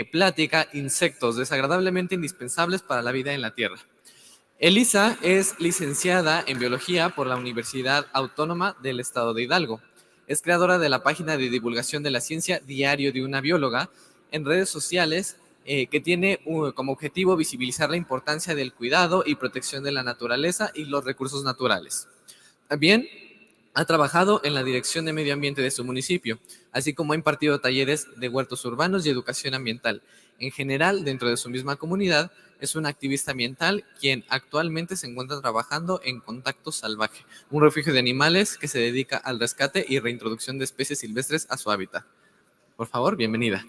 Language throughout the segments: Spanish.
plática Insectos, desagradablemente indispensables para la vida en la Tierra. Elisa es licenciada en Biología por la Universidad Autónoma del Estado de Hidalgo. Es creadora de la página de divulgación de la ciencia Diario de una Bióloga en redes sociales que tiene como objetivo visibilizar la importancia del cuidado y protección de la naturaleza y los recursos naturales. También ha trabajado en la Dirección de Medio Ambiente de su municipio, así como ha impartido talleres de huertos urbanos y educación ambiental. En general, dentro de su misma comunidad, es una activista ambiental quien actualmente se encuentra trabajando en Contacto Salvaje, un refugio de animales que se dedica al rescate y reintroducción de especies silvestres a su hábitat. Por favor, bienvenida.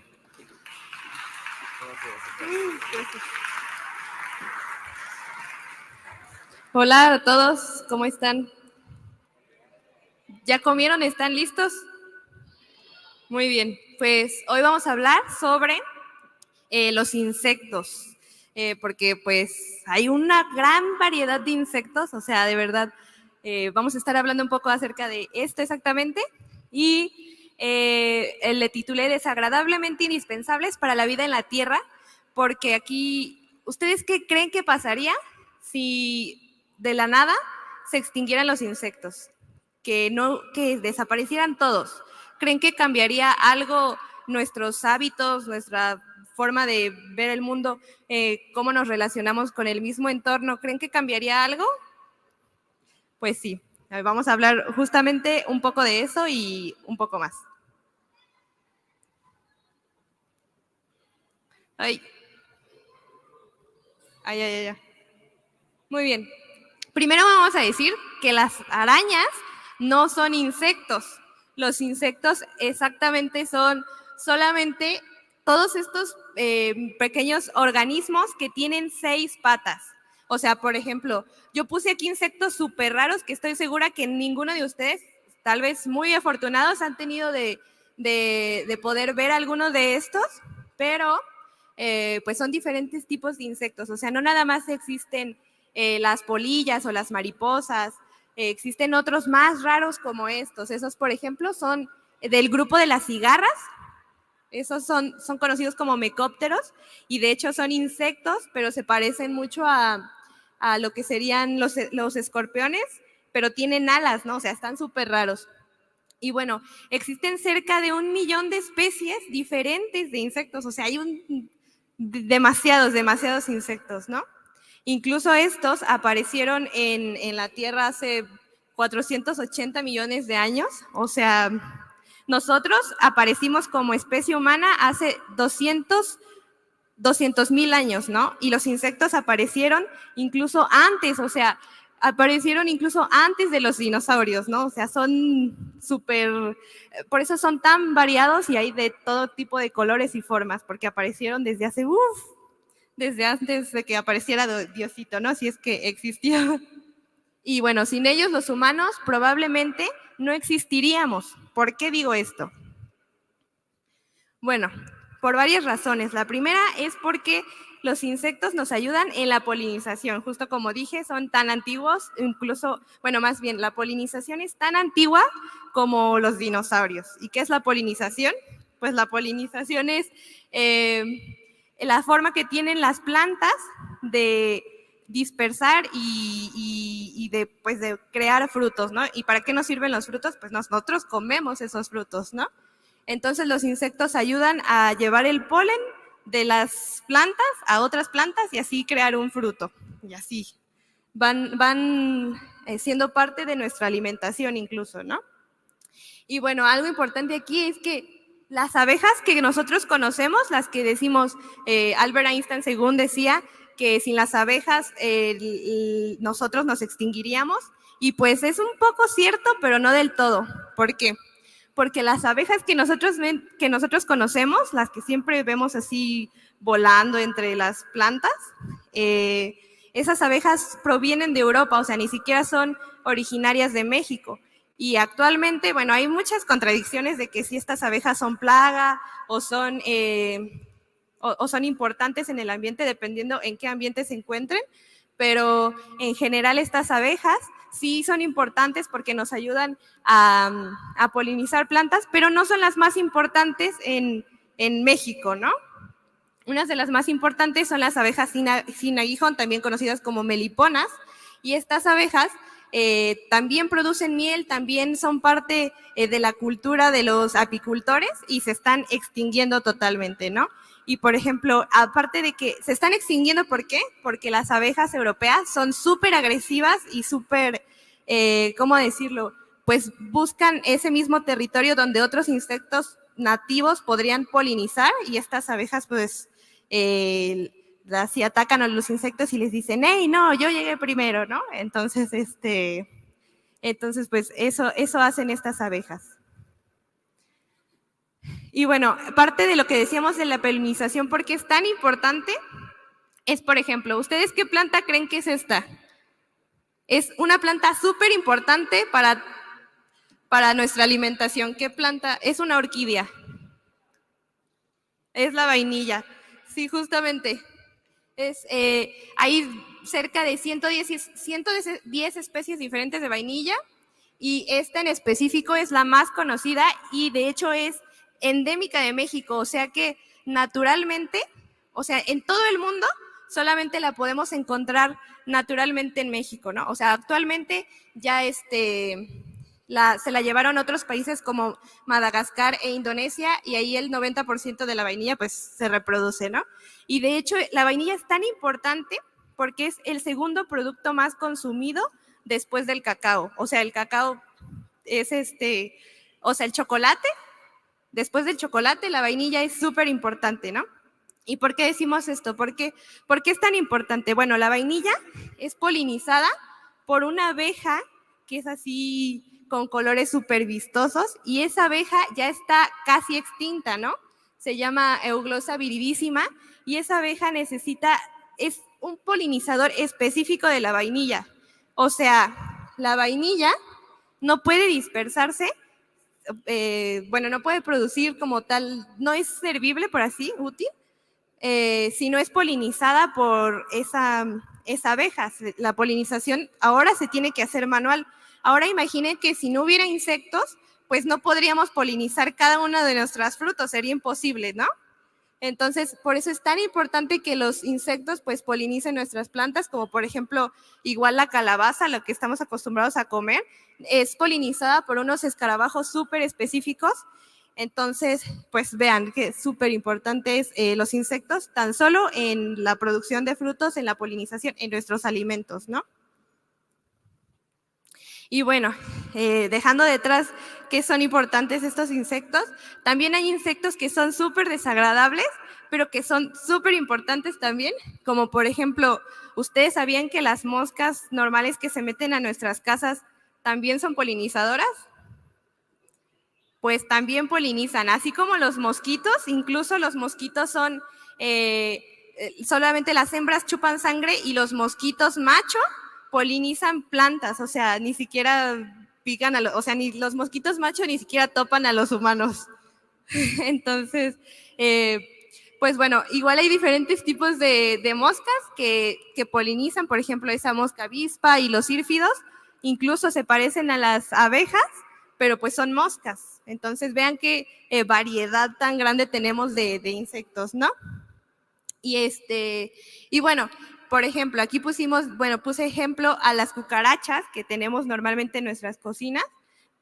Hola a todos, ¿cómo están? ¿Ya comieron? ¿Están listos? Muy bien, pues hoy vamos a hablar sobre los insectos, porque pues hay una gran variedad de insectos, o sea, de verdad, vamos a estar hablando un poco acerca de esto exactamente y le titulé Desagradablemente indispensables para la vida en la Tierra, porque aquí, ¿ustedes qué creen que pasaría si de la nada se extinguieran los insectos? Que desaparecieran todos. ¿Creen que cambiaría algo nuestros hábitos, nuestra forma de ver el mundo, cómo nos relacionamos con el mismo entorno? ¿Creen que cambiaría algo? Pues sí, vamos a hablar justamente un poco de eso y un poco más. Ay. Muy bien. Primero vamos a decir que las arañas no son insectos. Los insectos exactamente son solamente todos estos pequeños organismos que tienen 6 patas. O sea, por ejemplo, yo puse aquí insectos súper raros que estoy segura que ninguno de ustedes, tal vez muy afortunados, han tenido de poder ver alguno de estos, pero pues son diferentes tipos de insectos. O sea, no nada más existen las polillas o las mariposas, existen otros más raros como estos. Esos, por ejemplo, son del grupo de las cigarras. Esos son conocidos como mecópteros y de hecho son insectos, pero se parecen mucho a lo que serían los escorpiones, pero tienen alas, ¿no? O sea, están súper raros. Y bueno, existen cerca de 1 millón de especies diferentes de insectos, o sea, hay demasiados insectos, ¿no? Incluso estos aparecieron en la Tierra hace 480 millones de años, o sea, nosotros aparecimos como especie humana hace 200,000 años, ¿no? Y los insectos aparecieron incluso antes, o sea, aparecieron incluso antes de los dinosaurios, ¿no? O sea, son súper, por eso son tan variados y hay de todo tipo de colores y formas, porque aparecieron desde antes de que apareciera Diosito, ¿no? Si es que existía. Y bueno, sin ellos los humanos probablemente no existiríamos. ¿Por qué digo esto? Bueno, por varias razones. La primera es porque los insectos nos ayudan en la polinización. Justo como dije, son tan antiguos, incluso, bueno, más bien, la polinización es tan antigua como los dinosaurios. ¿Y qué es la polinización? Pues la polinización es la forma que tienen las plantas de dispersar y de, pues, de crear frutos, ¿no? ¿Y para qué nos sirven los frutos? Pues nosotros comemos esos frutos, ¿no? Entonces los insectos ayudan a llevar el polen de las plantas a otras plantas y así crear un fruto. Y así van siendo parte de nuestra alimentación incluso, ¿no? Y bueno, algo importante aquí es que las abejas que nosotros conocemos, las que decimos, Albert Einstein según decía que sin las abejas nosotros nos extinguiríamos, y pues es un poco cierto, pero no del todo. ¿Por qué? Porque las abejas que nosotros conocemos, las que siempre vemos así volando entre las plantas, esas abejas provienen de Europa, o sea, ni siquiera son originarias de México. Y actualmente, bueno, hay muchas contradicciones de que si estas abejas son plaga o son importantes en el ambiente, dependiendo en qué ambiente se encuentren, pero en general estas abejas sí son importantes porque nos ayudan a polinizar plantas, pero no son las más importantes en México, ¿no? Unas de las más importantes son las abejas sin aguijón, también conocidas como meliponas, y estas abejas también producen miel, también son parte de la cultura de los apicultores y se están extinguiendo totalmente, ¿no? Y, por ejemplo, aparte de que se están extinguiendo, ¿por qué? Porque las abejas europeas son súper agresivas y súper, ¿cómo decirlo? Pues buscan ese mismo territorio donde otros insectos nativos podrían polinizar y estas abejas, pues, así atacan a los insectos y les dicen, hey, no, yo llegué primero, ¿no? Entonces, pues eso hacen estas abejas. Y bueno, parte de lo que decíamos de la polinización, ¿por qué es tan importante? Es, por ejemplo, ¿ustedes qué planta creen que es esta? Es una planta súper importante para nuestra alimentación. ¿Qué planta? Es una orquídea. Es la vainilla. Sí, justamente. Hay cerca de 110 especies diferentes de vainilla y esta en específico es la más conocida y de hecho es endémica de México, o sea que naturalmente, o sea, en todo el mundo solamente la podemos encontrar naturalmente en México, ¿no? O sea, actualmente ya se la llevaron a otros países como Madagascar e Indonesia y ahí el 90% de la vainilla pues se reproduce, ¿no? Y de hecho la vainilla es tan importante porque es el segundo producto más consumido después del cacao. O sea, el cacao es o sea, el chocolate, después del chocolate la vainilla es súper importante, ¿no? ¿Y por qué decimos esto? ¿Por qué es tan importante? Bueno, la vainilla es polinizada por una abeja que es así con colores súper vistosos y esa abeja ya está casi extinta, ¿no? Se llama Euglossa viridissima y esa abeja es un polinizador específico de la vainilla. O sea, la vainilla no puede dispersarse, no puede producir como tal, no es servible, por así, útil, si no es polinizada por esa abeja. La polinización ahora se tiene que hacer manual. Ahora imaginen que si no hubiera insectos, pues no podríamos polinizar cada uno de nuestros frutos, sería imposible, ¿no? Entonces, por eso es tan importante que los insectos pues polinicen nuestras plantas, como por ejemplo, igual la calabaza, lo que estamos acostumbrados a comer, es polinizada por unos escarabajos súper específicos. Entonces, pues vean que súper importantes los insectos, tan solo en la producción de frutos, en la polinización, en nuestros alimentos, ¿no? Y bueno, dejando detrás que son importantes estos insectos, también hay insectos que son súper desagradables, pero que son súper importantes también, como por ejemplo, ¿ustedes sabían que las moscas normales que se meten a nuestras casas también son polinizadoras? Pues también polinizan, así como los mosquitos, incluso los mosquitos son, solamente las hembras chupan sangre y los mosquitos macho polinizan plantas, o sea, ni siquiera pican o sea, ni los mosquitos macho ni siquiera topan a los humanos. Entonces, pues bueno, igual hay diferentes tipos de moscas que polinizan, por ejemplo, esa mosca avispa y los írfidos, incluso se parecen a las abejas, pero pues son moscas. Entonces vean qué variedad tan grande tenemos de insectos, ¿no? Y bueno, por ejemplo, aquí puse ejemplo a las cucarachas que tenemos normalmente en nuestras cocinas,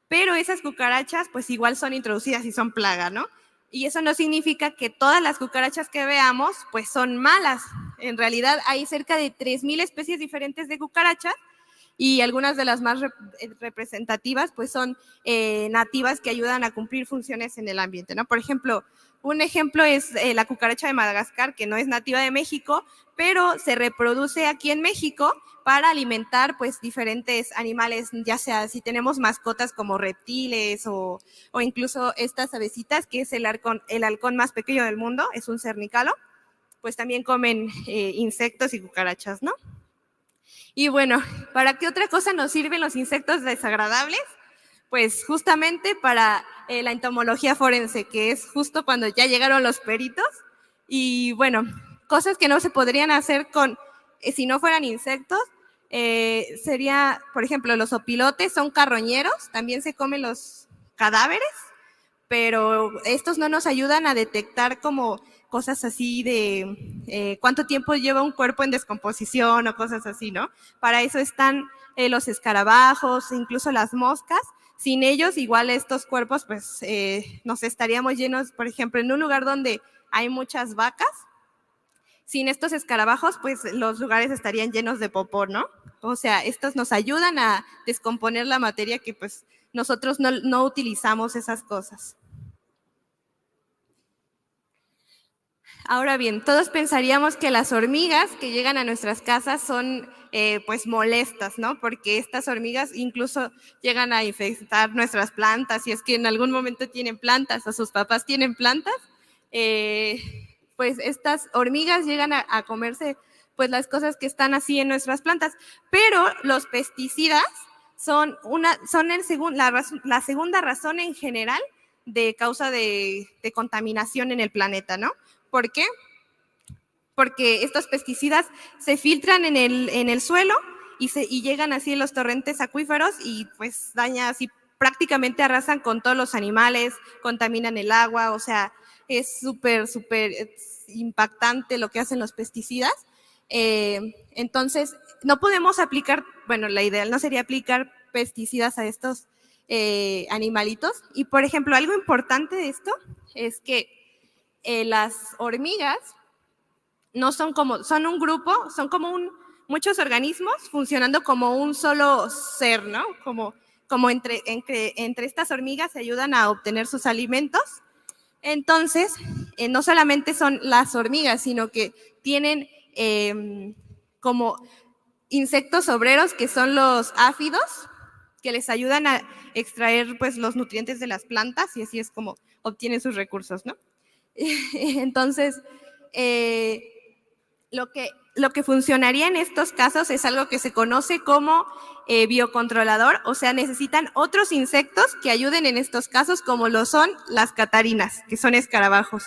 pero esas cucarachas pues igual son introducidas y son plaga, ¿no? Y eso no significa que todas las cucarachas que veamos pues son malas. En realidad hay cerca de 3,000 especies diferentes de cucarachas y algunas de las más representativas pues son nativas que ayudan a cumplir funciones en el ambiente, ¿no? Por ejemplo, un ejemplo es la cucaracha de Madagascar, que no es nativa de México, pero se reproduce aquí en México para alimentar pues diferentes animales, ya sea si tenemos mascotas como reptiles o incluso estas avecitas, que es el halcón más pequeño del mundo, es un cernícalo, pues también comen insectos y cucarachas, ¿no? Y bueno, ¿para qué otra cosa nos sirven los insectos desagradables? Pues justamente para la entomología forense, que es justo cuando ya llegaron los peritos. Y bueno, cosas que no se podrían hacer si no fueran insectos, sería, por ejemplo, los opilotes son carroñeros, también se comen los cadáveres, pero estos no nos ayudan a detectar como cosas así de cuánto tiempo lleva un cuerpo en descomposición o cosas así, ¿no? Para eso están los escarabajos, incluso las moscas. Sin ellos, igual estos cuerpos, pues nos estaríamos llenos, por ejemplo, en un lugar donde hay muchas vacas. Sin estos escarabajos, pues los lugares estarían llenos de popó, ¿no? O sea, estos nos ayudan a descomponer la materia que pues nosotros no utilizamos esas cosas. Ahora bien, todos pensaríamos que las hormigas que llegan a nuestras casas son pues molestas, ¿no? Porque estas hormigas incluso llegan a infectar nuestras plantas, si es que en algún momento tienen plantas o sus papás tienen plantas, pues estas hormigas llegan a comerse pues las cosas que están así en nuestras plantas. Pero los pesticidas son la segunda razón en general de causa de contaminación en el planeta, ¿no? ¿Por qué? Porque estos pesticidas se filtran en el suelo y llegan así en los torrentes acuíferos y pues dañan así, prácticamente arrasan con todos los animales, contaminan el agua, o sea, es súper impactante lo que hacen los pesticidas. Entonces, no podemos aplicar, bueno, la ideal no sería aplicar pesticidas a estos animalitos. Y, por ejemplo, algo importante de esto es que las hormigas no son como, son un grupo, son como muchos organismos funcionando como un solo ser, ¿no? Como entre estas hormigas se ayudan a obtener sus alimentos. Entonces, no solamente son las hormigas, sino que tienen como insectos obreros que son los áfidos, que les ayudan a extraer pues los nutrientes de las plantas y así es como obtienen sus recursos, ¿no? Entonces, lo que funcionaría en estos casos es algo que se conoce como biocontrolador, o sea, necesitan otros insectos que ayuden en estos casos, como lo son las catarinas, que son escarabajos.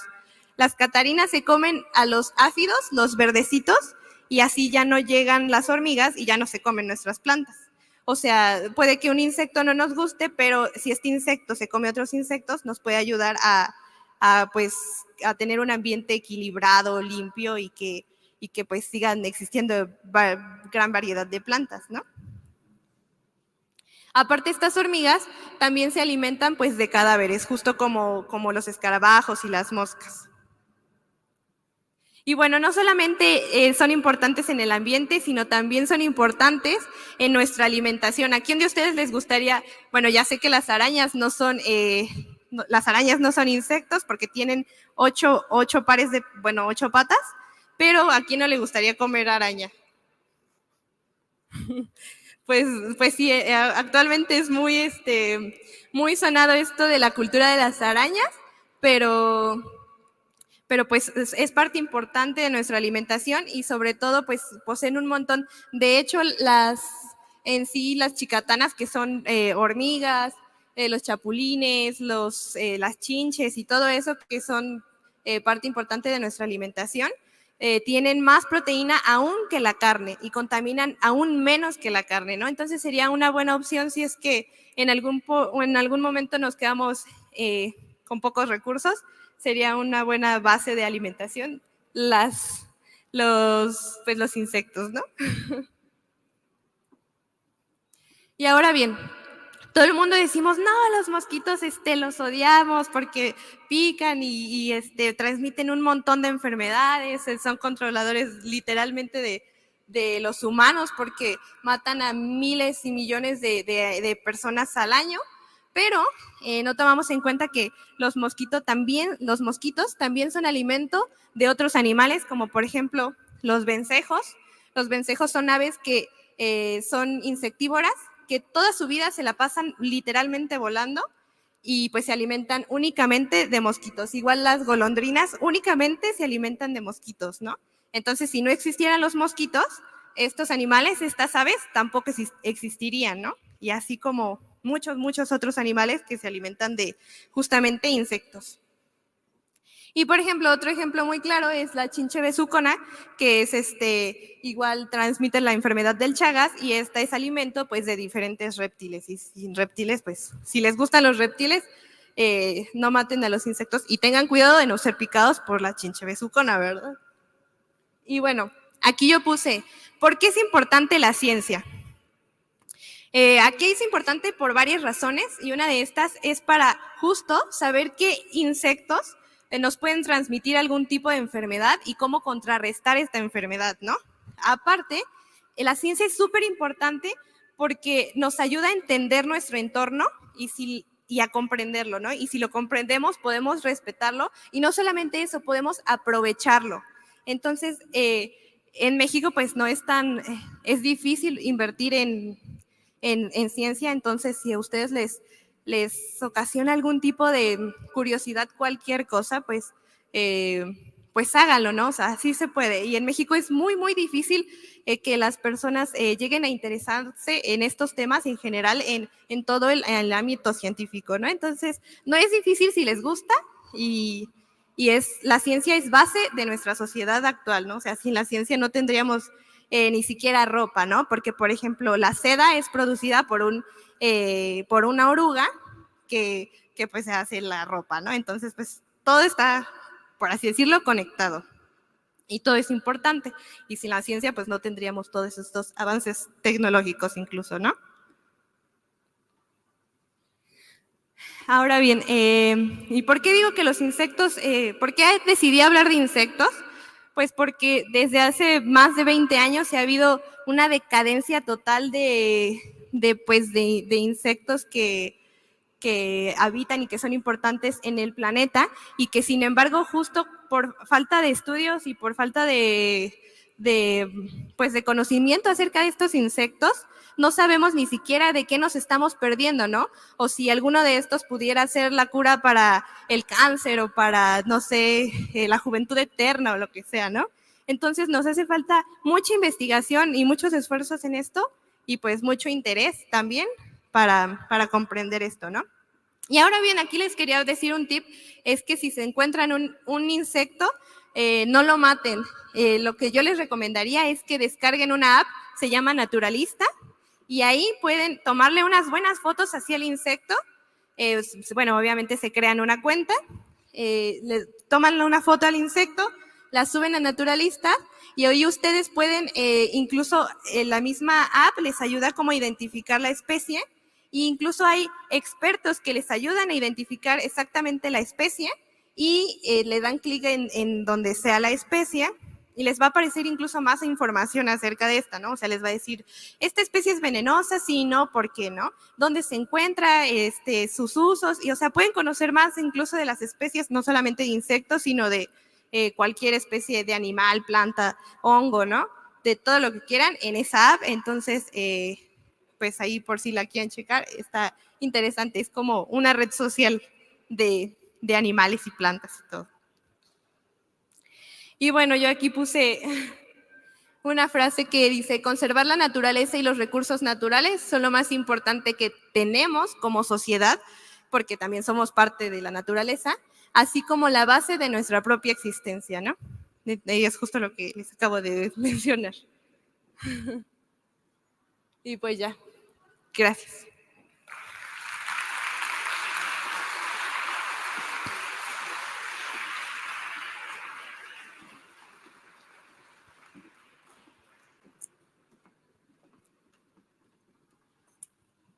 Las catarinas se comen a los áfidos, los verdecitos, y así ya no llegan las hormigas y ya no se comen nuestras plantas. O sea, puede que un insecto no nos guste, pero si este insecto se come otros insectos, nos puede ayudar a tener un ambiente equilibrado, limpio y que pues sigan existiendo gran variedad de plantas, ¿no? Aparte, estas hormigas también se alimentan pues de cadáveres, justo como los escarabajos y las moscas. Y bueno, no solamente son importantes en el ambiente, sino también son importantes en nuestra alimentación. ¿A quién de ustedes les gustaría? Bueno, ya sé que las arañas no son insectos porque tienen 8 patas, pero ¿a quién no le gustaría comer araña? Pues sí, actualmente es muy sonado esto de la cultura de las arañas, pero pues es parte importante de nuestra alimentación y sobre todo pues poseen un montón. De hecho, las chicatanas, que son hormigas, los chapulines, las chinches y todo eso que son parte importante de nuestra alimentación, tienen más proteína aún que la carne y contaminan aún menos que la carne, ¿no? Entonces sería una buena opción si es que en algún momento nos quedamos con pocos recursos, sería una buena base de alimentación los insectos, ¿no? Y ahora bien, todo el mundo decimos, no, los mosquitos los odiamos porque pican y transmiten un montón de enfermedades, son controladores literalmente de los humanos porque matan a miles y millones de personas al año, pero no tomamos en cuenta que los mosquitos también son alimento de otros animales, como por ejemplo los vencejos. Los vencejos son aves que son insectívoras, que toda su vida se la pasan literalmente volando y pues se alimentan únicamente de mosquitos. Igual las golondrinas únicamente se alimentan de mosquitos, ¿no? Entonces, si no existieran los mosquitos, estos animales, estas aves, tampoco existirían, ¿no? Y así como muchos otros animales que se alimentan de justamente insectos. Y, por ejemplo, otro ejemplo muy claro es la chinche besucona, que es igual transmite la enfermedad del Chagas y es alimento pues de diferentes reptiles. Y sin reptiles, pues si les gustan los reptiles, no maten a los insectos y tengan cuidado de no ser picados por la chinchebesucona, ¿verdad? Y bueno, aquí yo puse, ¿por qué es importante la ciencia? Aquí es importante por varias razones y una de estas es para justo saber qué insectos nos pueden transmitir algún tipo de enfermedad y cómo contrarrestar esta enfermedad, ¿no? Aparte, la ciencia es súper importante porque nos ayuda a entender nuestro entorno y a comprenderlo, ¿no? Y si lo comprendemos, podemos respetarlo y no solamente eso, podemos aprovecharlo. Entonces, en México, pues no es tan, es difícil invertir en ciencia, entonces si a ustedes les ocasiona algún tipo de curiosidad, cualquier cosa, pues háganlo, ¿no? O sea, sí se puede. Y en México es muy, muy difícil que las personas lleguen a interesarse en estos temas en general, en todo el ámbito científico, ¿no? Entonces, no es difícil si les gusta y la ciencia es base de nuestra sociedad actual, ¿no? O sea, sin la ciencia no tendríamos ni siquiera ropa, ¿no? Porque, por ejemplo, la seda es producida por una oruga que pues se hace la ropa, ¿no? Entonces, pues todo está, por así decirlo, conectado. Y todo es importante. Y sin la ciencia, pues no tendríamos todos estos avances tecnológicos incluso, ¿no? Ahora bien, ¿y por qué digo que los insectos, por qué decidí hablar de insectos? Pues porque desde hace más de 20 años ha habido una decadencia total de insectos que habitan y que son importantes en el planeta y que sin embargo justo por falta de estudios y por falta de conocimiento acerca de estos insectos, no sabemos ni siquiera de qué nos estamos perdiendo, ¿no? O si alguno de estos pudiera ser la cura para el cáncer o para, no sé, la juventud eterna o lo que sea, ¿no? Entonces nos hace falta mucha investigación y muchos esfuerzos en esto y pues mucho interés también para comprender esto, ¿no? Y ahora bien, aquí les quería decir un tip, es que si se encuentran un insecto, no lo maten. Lo que yo les recomendaría es que descarguen una app, se llama Naturalista, y ahí pueden tomarle unas buenas fotos hacia el insecto. Bueno, obviamente se crean una cuenta, le toman una foto al insecto, la suben a Naturalista y hoy ustedes pueden, incluso la misma app les ayuda como a identificar la especie e incluso hay expertos que les ayudan a identificar exactamente la especie y le dan clic en donde sea la especie y les va a aparecer incluso más información acerca de esta, ¿no? O sea, les va a decir, esta especie es venenosa, sí, no, ¿por qué no? ¿Dónde se encuentra? Sus usos, y o sea, pueden conocer más incluso de las especies, no solamente de insectos, sino de cualquier especie de animal, planta, hongo, ¿no? De todo lo que quieran en esa app, entonces, pues ahí por si la quieren checar, está interesante, es como una red social de animales y plantas y todo. Y bueno, yo aquí puse una frase que dice, conservar la naturaleza y los recursos naturales son lo más importante que tenemos como sociedad, porque también somos parte de la naturaleza, así como la base de nuestra propia existencia, ¿no? Y es justo lo que les acabo de mencionar. Y pues ya, gracias.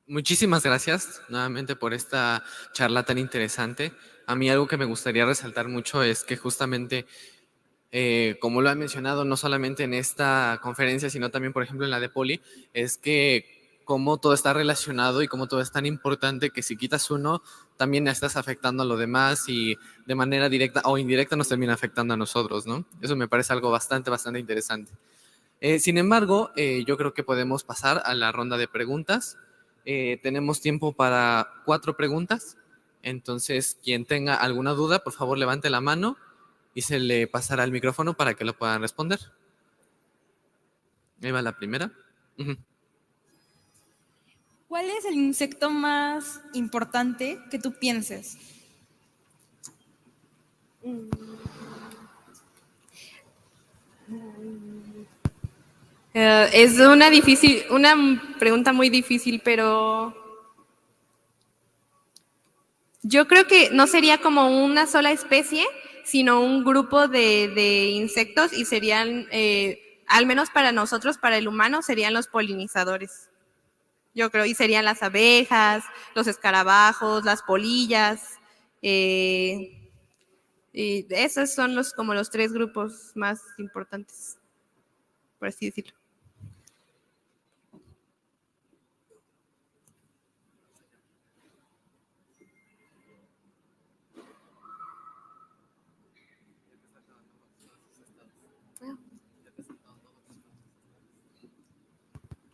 Muchísimas gracias nuevamente por esta charla tan interesante. A mí algo que me gustaría resaltar mucho es que justamente, como lo han mencionado, no solamente en esta conferencia, sino también, por ejemplo, en la de Poli, es que cómo todo está relacionado y cómo todo es tan importante que si quitas uno, también estás afectando a lo demás y de manera directa o indirecta nos termina afectando a nosotros, ¿no? Eso me parece algo bastante interesante. Sin embargo, yo creo que podemos pasar a la ronda de preguntas. Tenemos tiempo para 4 preguntas. Entonces, quien tenga alguna duda, por favor, levante la mano y se le pasará el micrófono para que lo puedan responder. Ahí va la primera. Uh-huh. ¿Cuál es el insecto más importante que tú pienses? Es una pregunta muy difícil, pero Yo creo que no sería como una sola especie, sino un grupo de insectos y serían, al menos para nosotros, para el humano, serían los polinizadores. Yo creo, y serían las abejas, los escarabajos, las polillas. Y esos son como los 3 grupos más importantes, por así decirlo.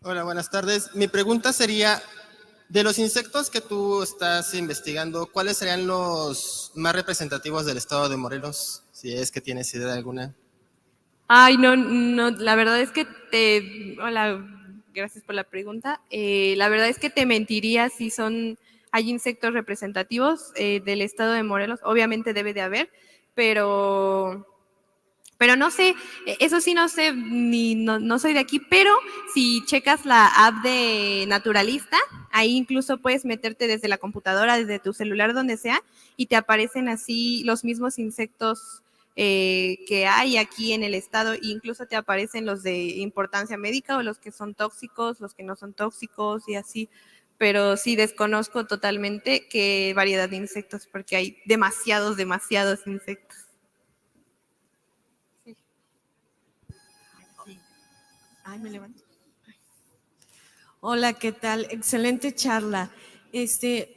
Hola, buenas tardes. Mi pregunta sería, de los insectos que tú estás investigando, ¿cuáles serían los más representativos del estado de Morelos? Si es que tienes idea alguna. Ay, no, la verdad es que hola, gracias por la pregunta. La verdad es que te mentiría si hay insectos representativos del estado de Morelos. Obviamente debe de haber, pero no sé, eso sí no sé, no soy de aquí, pero si checas la app de Naturalista, ahí incluso puedes meterte desde la computadora, desde tu celular, donde sea, y te aparecen así los mismos insectos que hay aquí en el estado, e incluso te aparecen los de importancia médica o los que son tóxicos, los que no son tóxicos y así. Pero sí desconozco totalmente qué variedad de insectos, porque hay demasiados insectos. Ay, me levanto. Hola, ¿qué tal? Excelente charla.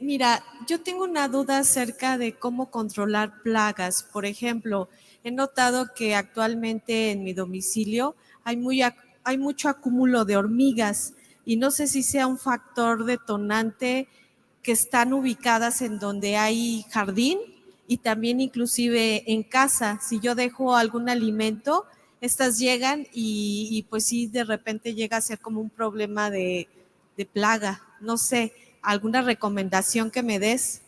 Mira, yo tengo una duda acerca de cómo controlar plagas. Por ejemplo, he notado que actualmente en mi domicilio hay mucho acúmulo de hormigas y no sé si sea un factor detonante que están ubicadas en donde hay jardín y también inclusive en casa. Si yo dejo algún alimento, estas llegan y pues sí, de repente llega a ser como un problema de plaga. No sé, ¿alguna recomendación que me des?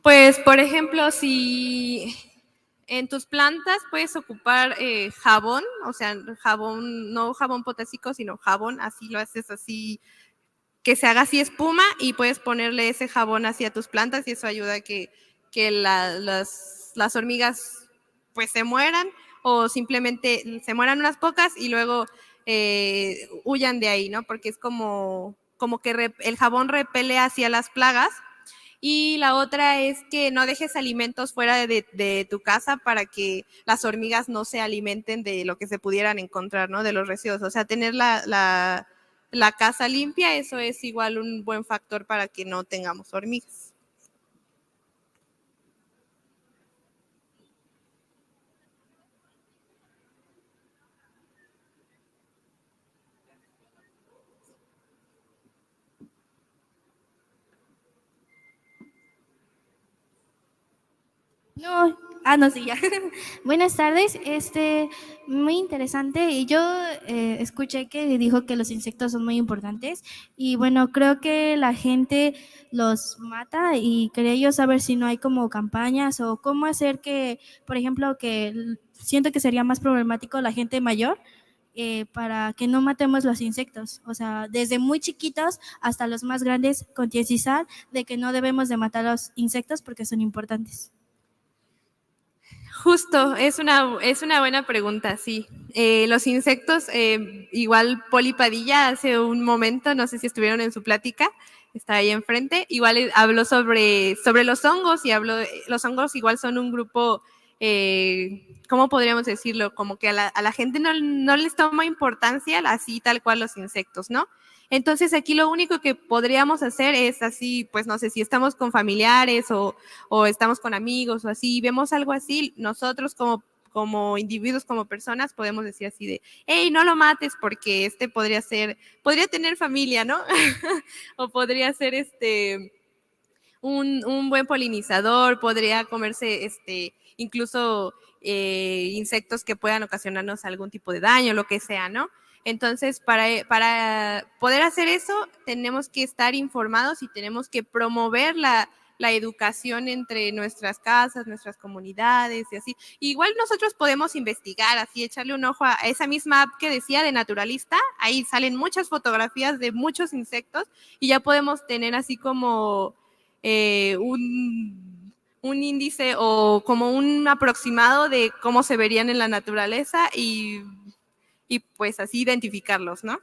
Pues, por ejemplo, si en tus plantas puedes ocupar jabón, o sea, jabón, no jabón potásico, sino jabón, así lo haces así, que se haga así espuma y puedes ponerle ese jabón hacia tus plantas y eso ayuda a que las hormigas pues se mueran o simplemente se mueran unas pocas y luego huyan de ahí, ¿no? Porque es como que el jabón repele hacia las plagas. Y la otra es que no dejes alimentos fuera de tu casa para que las hormigas no se alimenten de lo que se pudieran encontrar, ¿no? De los residuos. O sea, tener la casa limpia, eso es igual un buen factor para que no tengamos hormigas. No, no, sí, ya. Buenas tardes, muy interesante. Y yo escuché que dijo que los insectos son muy importantes y bueno, creo que la gente los mata y quería yo saber si no hay como campañas o cómo hacer que, por ejemplo, siento que sería más problemático la gente mayor para que no matemos los insectos. O sea, desde muy chiquitos hasta los más grandes, concientizar de que no debemos de matar los insectos porque son importantes. Justo, es una buena pregunta, sí. Los insectos, igual Poli Padilla hace un momento, no sé si estuvieron en su plática, está ahí enfrente, igual habló sobre los hongos y los hongos igual son un grupo, ¿cómo podríamos decirlo? Como que a la gente no les toma importancia así tal cual los insectos, ¿no? Entonces aquí lo único que podríamos hacer es así, pues no sé, si estamos con familiares o estamos con amigos o así, y vemos algo así, nosotros como individuos, como personas, podemos decir así de, hey, no lo mates porque podría tener familia, ¿no? O podría ser un buen polinizador, podría comerse incluso insectos que puedan ocasionarnos algún tipo de daño, lo que sea, ¿no? Entonces, para poder hacer eso, tenemos que estar informados y tenemos que promover la educación entre nuestras casas, nuestras comunidades y así. Igual nosotros podemos investigar, así, echarle un ojo a esa misma app que decía de Naturalista. Ahí salen muchas fotografías de muchos insectos y ya podemos tener así como un índice o como un aproximado de cómo se verían en la naturaleza y pues así identificarlos, ¿no?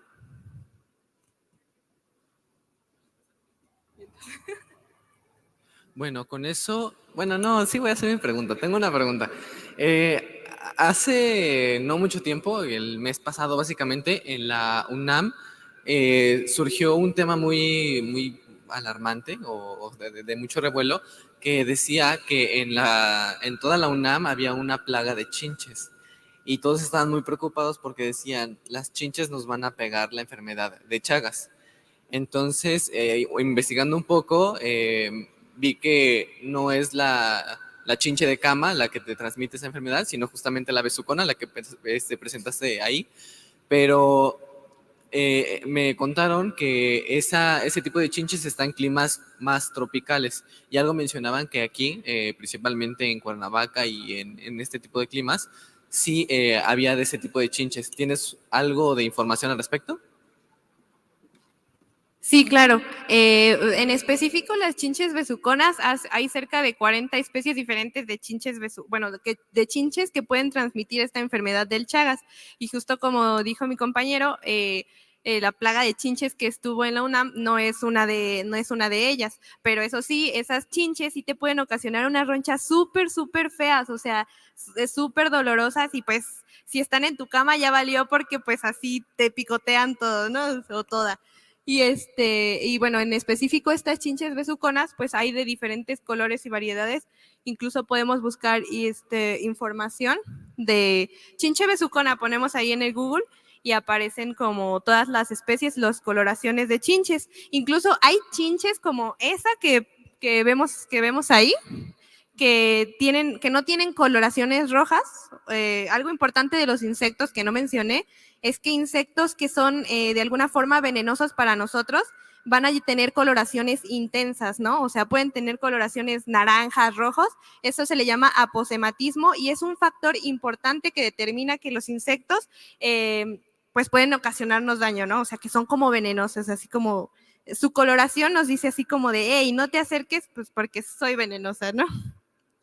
Bueno, con eso, bueno, no, sí voy a hacer mi pregunta. Tengo una pregunta. Hace no mucho tiempo, el mes pasado básicamente, en la UNAM surgió un tema muy alarmante o de mucho revuelo que decía que en toda la UNAM había una plaga de chinches y todos estaban muy preocupados porque decían, las chinches nos van a pegar la enfermedad de Chagas. Entonces, investigando un poco, vi que no es la chinche de cama la que te transmite esa enfermedad, sino justamente la besucona, la que presentaste ahí. Pero me contaron que ese tipo de chinches está en climas más tropicales. Y algo mencionaban que aquí, principalmente en Cuernavaca y en este tipo de climas, sí había de ese tipo de chinches. ¿Tienes algo de información al respecto? Sí, claro. En específico, las chinches besuconas, hay cerca de 40 especies diferentes de chinches de chinches que pueden transmitir esta enfermedad del Chagas. Y justo como dijo mi compañero, la plaga de chinches que estuvo en la UNAM no es una de ellas. Pero eso sí, esas chinches sí te pueden ocasionar unas ronchas súper feas, o sea, súper dolorosas y pues si están en tu cama ya valió porque pues así te picotean todo, ¿no? O toda. Y bueno, en específico estas chinches besuconas, pues hay de diferentes colores y variedades. Incluso podemos buscar información de chinche besucona, ponemos ahí en el Google y aparecen como todas las especies, las coloraciones de chinches. Incluso hay chinches como esa que vemos ahí, que no tienen coloraciones rojas. Algo importante de los insectos que no mencioné es que insectos que son de alguna forma venenosos para nosotros van a tener coloraciones intensas, ¿no? O sea, pueden tener coloraciones naranjas, rojos. Eso se le llama aposematismo y es un factor importante que determina que los insectos pues pueden ocasionarnos daño, ¿no? O sea, que son como venenosos, así como su coloración nos dice así como de, hey, no te acerques, pues porque soy venenosa, ¿no?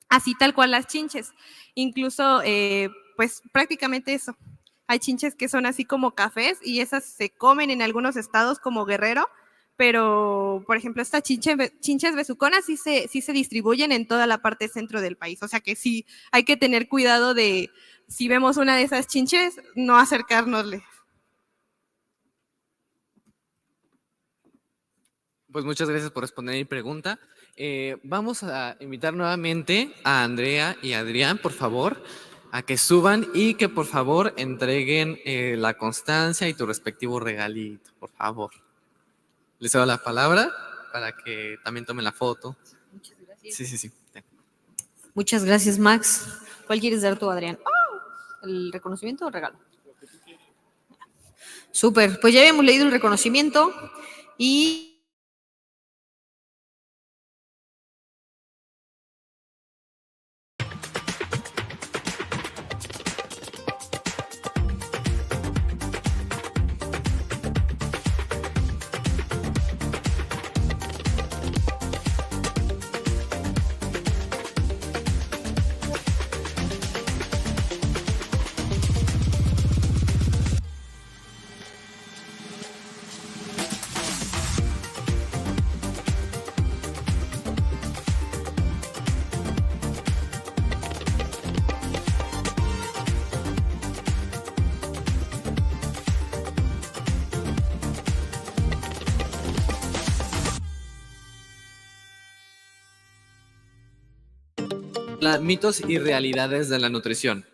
Así tal cual las chinches. Incluso, pues prácticamente eso. Hay chinches que son así como cafés y esas se comen en algunos estados como Guerrero, pero, por ejemplo, estas chinches besuconas sí se distribuyen en toda la parte centro del país. O sea que sí hay que tener cuidado de, si vemos una de esas chinches, no acercárnosle. Pues muchas gracias por responder mi pregunta. Vamos a invitar nuevamente a Andrea y Adrián, por favor, a que suban y que por favor entreguen la constancia y tu respectivo regalito, por favor. Les doy la palabra para que también tomen la foto. Muchas gracias. Sí. Muchas gracias, Max. ¿Cuál quieres dar tú, Adrián? ¿El reconocimiento o el regalo? Súper, pues ya habíamos leído el reconocimiento y Mitos y realidades de la nutrición.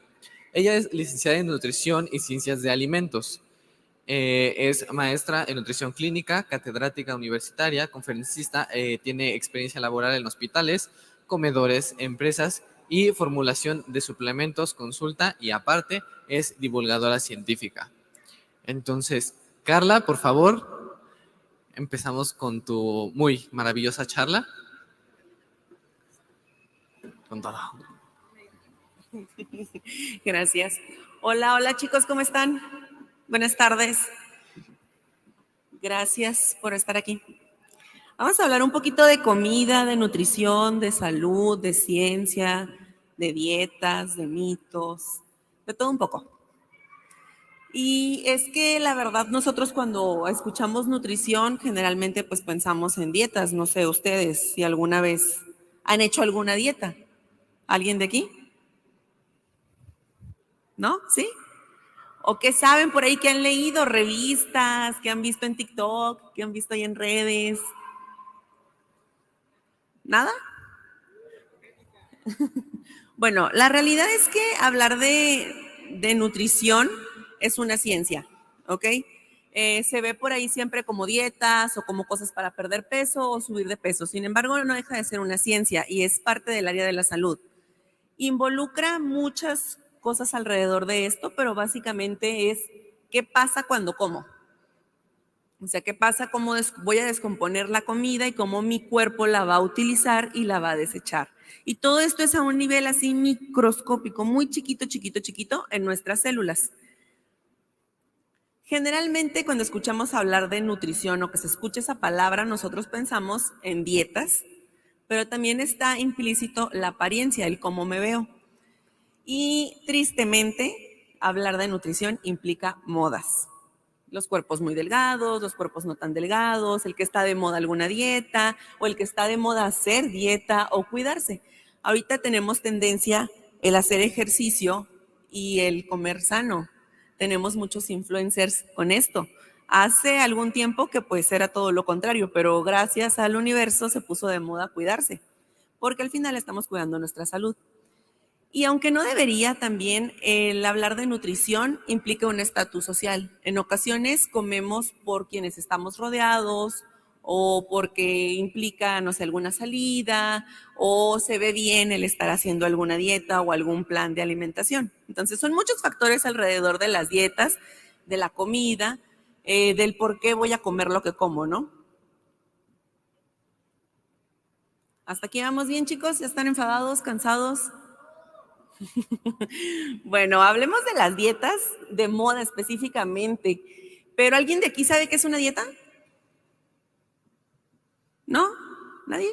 Ella es licenciada en Nutrición y Ciencias de Alimentos. Es maestra en nutrición clínica, catedrática universitaria, conferencista, tiene experiencia laboral en hospitales, comedores, empresas y formulación de suplementos, consulta y aparte es divulgadora científica. Entonces, Carla, por favor, empezamos con tu muy maravillosa charla. Con todo. Gracias. Hola chicos, ¿cómo están? Buenas tardes. Gracias por estar aquí. Vamos a hablar un poquito de comida, de nutrición, de salud, de ciencia, de dietas, de mitos, de todo un poco. Y es que la verdad nosotros cuando escuchamos nutrición generalmente pues pensamos en dietas. No sé ustedes si alguna vez han hecho alguna dieta. ¿Alguien de aquí? ¿No? ¿Sí? ¿O qué saben por ahí que han leído? Revistas, que han visto en TikTok, que han visto ahí en redes. ¿Nada? Bueno, la realidad es que hablar de nutrición es una ciencia, ¿ok? Se ve por ahí siempre como dietas o como cosas para perder peso o subir de peso. Sin embargo, no deja de ser una ciencia y es parte del área de la salud. Involucra muchas cosas alrededor de esto, pero básicamente es qué pasa cuando como. O sea, qué pasa, cómo voy a descomponer la comida y cómo mi cuerpo la va a utilizar y la va a desechar. Y todo esto es a un nivel así microscópico, muy chiquito, chiquito, chiquito en nuestras células. Generalmente cuando escuchamos hablar de nutrición o que se escucha esa palabra, nosotros pensamos en dietas, pero también está implícito la apariencia, el cómo me veo. Y tristemente, hablar de nutrición implica modas. Los cuerpos muy delgados, los cuerpos no tan delgados, el que está de moda alguna dieta o el que está de moda hacer dieta o cuidarse. Ahorita tenemos tendencia el hacer ejercicio y el comer sano. Tenemos muchos influencers con esto. Hace algún tiempo que pues era todo lo contrario, pero gracias al universo se puso de moda cuidarse, porque al final estamos cuidando nuestra salud. Y aunque no debería, también el hablar de nutrición implica un estatus social. En ocasiones comemos por quienes estamos rodeados o porque implica, no sé, alguna salida o se ve bien el estar haciendo alguna dieta o algún plan de alimentación. Entonces son muchos factores alrededor de las dietas, de la comida, del por qué voy a comer lo que como, ¿no? ¿Hasta aquí vamos bien, chicos? ¿Ya están enfadados, cansados? Bueno, hablemos de las dietas de moda específicamente. ¿Pero alguien de aquí sabe qué es una dieta? ¿No? ¿Nadie?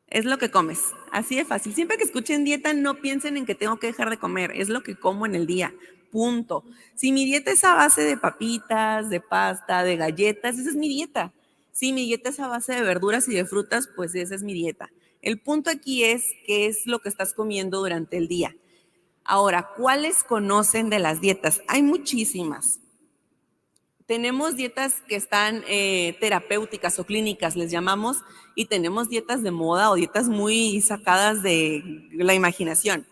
Es lo que comes. Así de fácil. Siempre que escuchen dieta, no piensen en que tengo que dejar de comer. Es lo que como en el día. Punto. Si mi dieta es a base de papitas, de pasta, de galletas, esa es mi dieta. Si mi dieta es a base de verduras y de frutas, pues esa es mi dieta. El punto aquí es qué es lo que estás comiendo durante el día. Ahora, ¿cuáles conocen de las dietas? Hay muchísimas. Tenemos dietas que están terapéuticas o clínicas, les llamamos, y tenemos dietas de moda o dietas muy sacadas de la imaginación.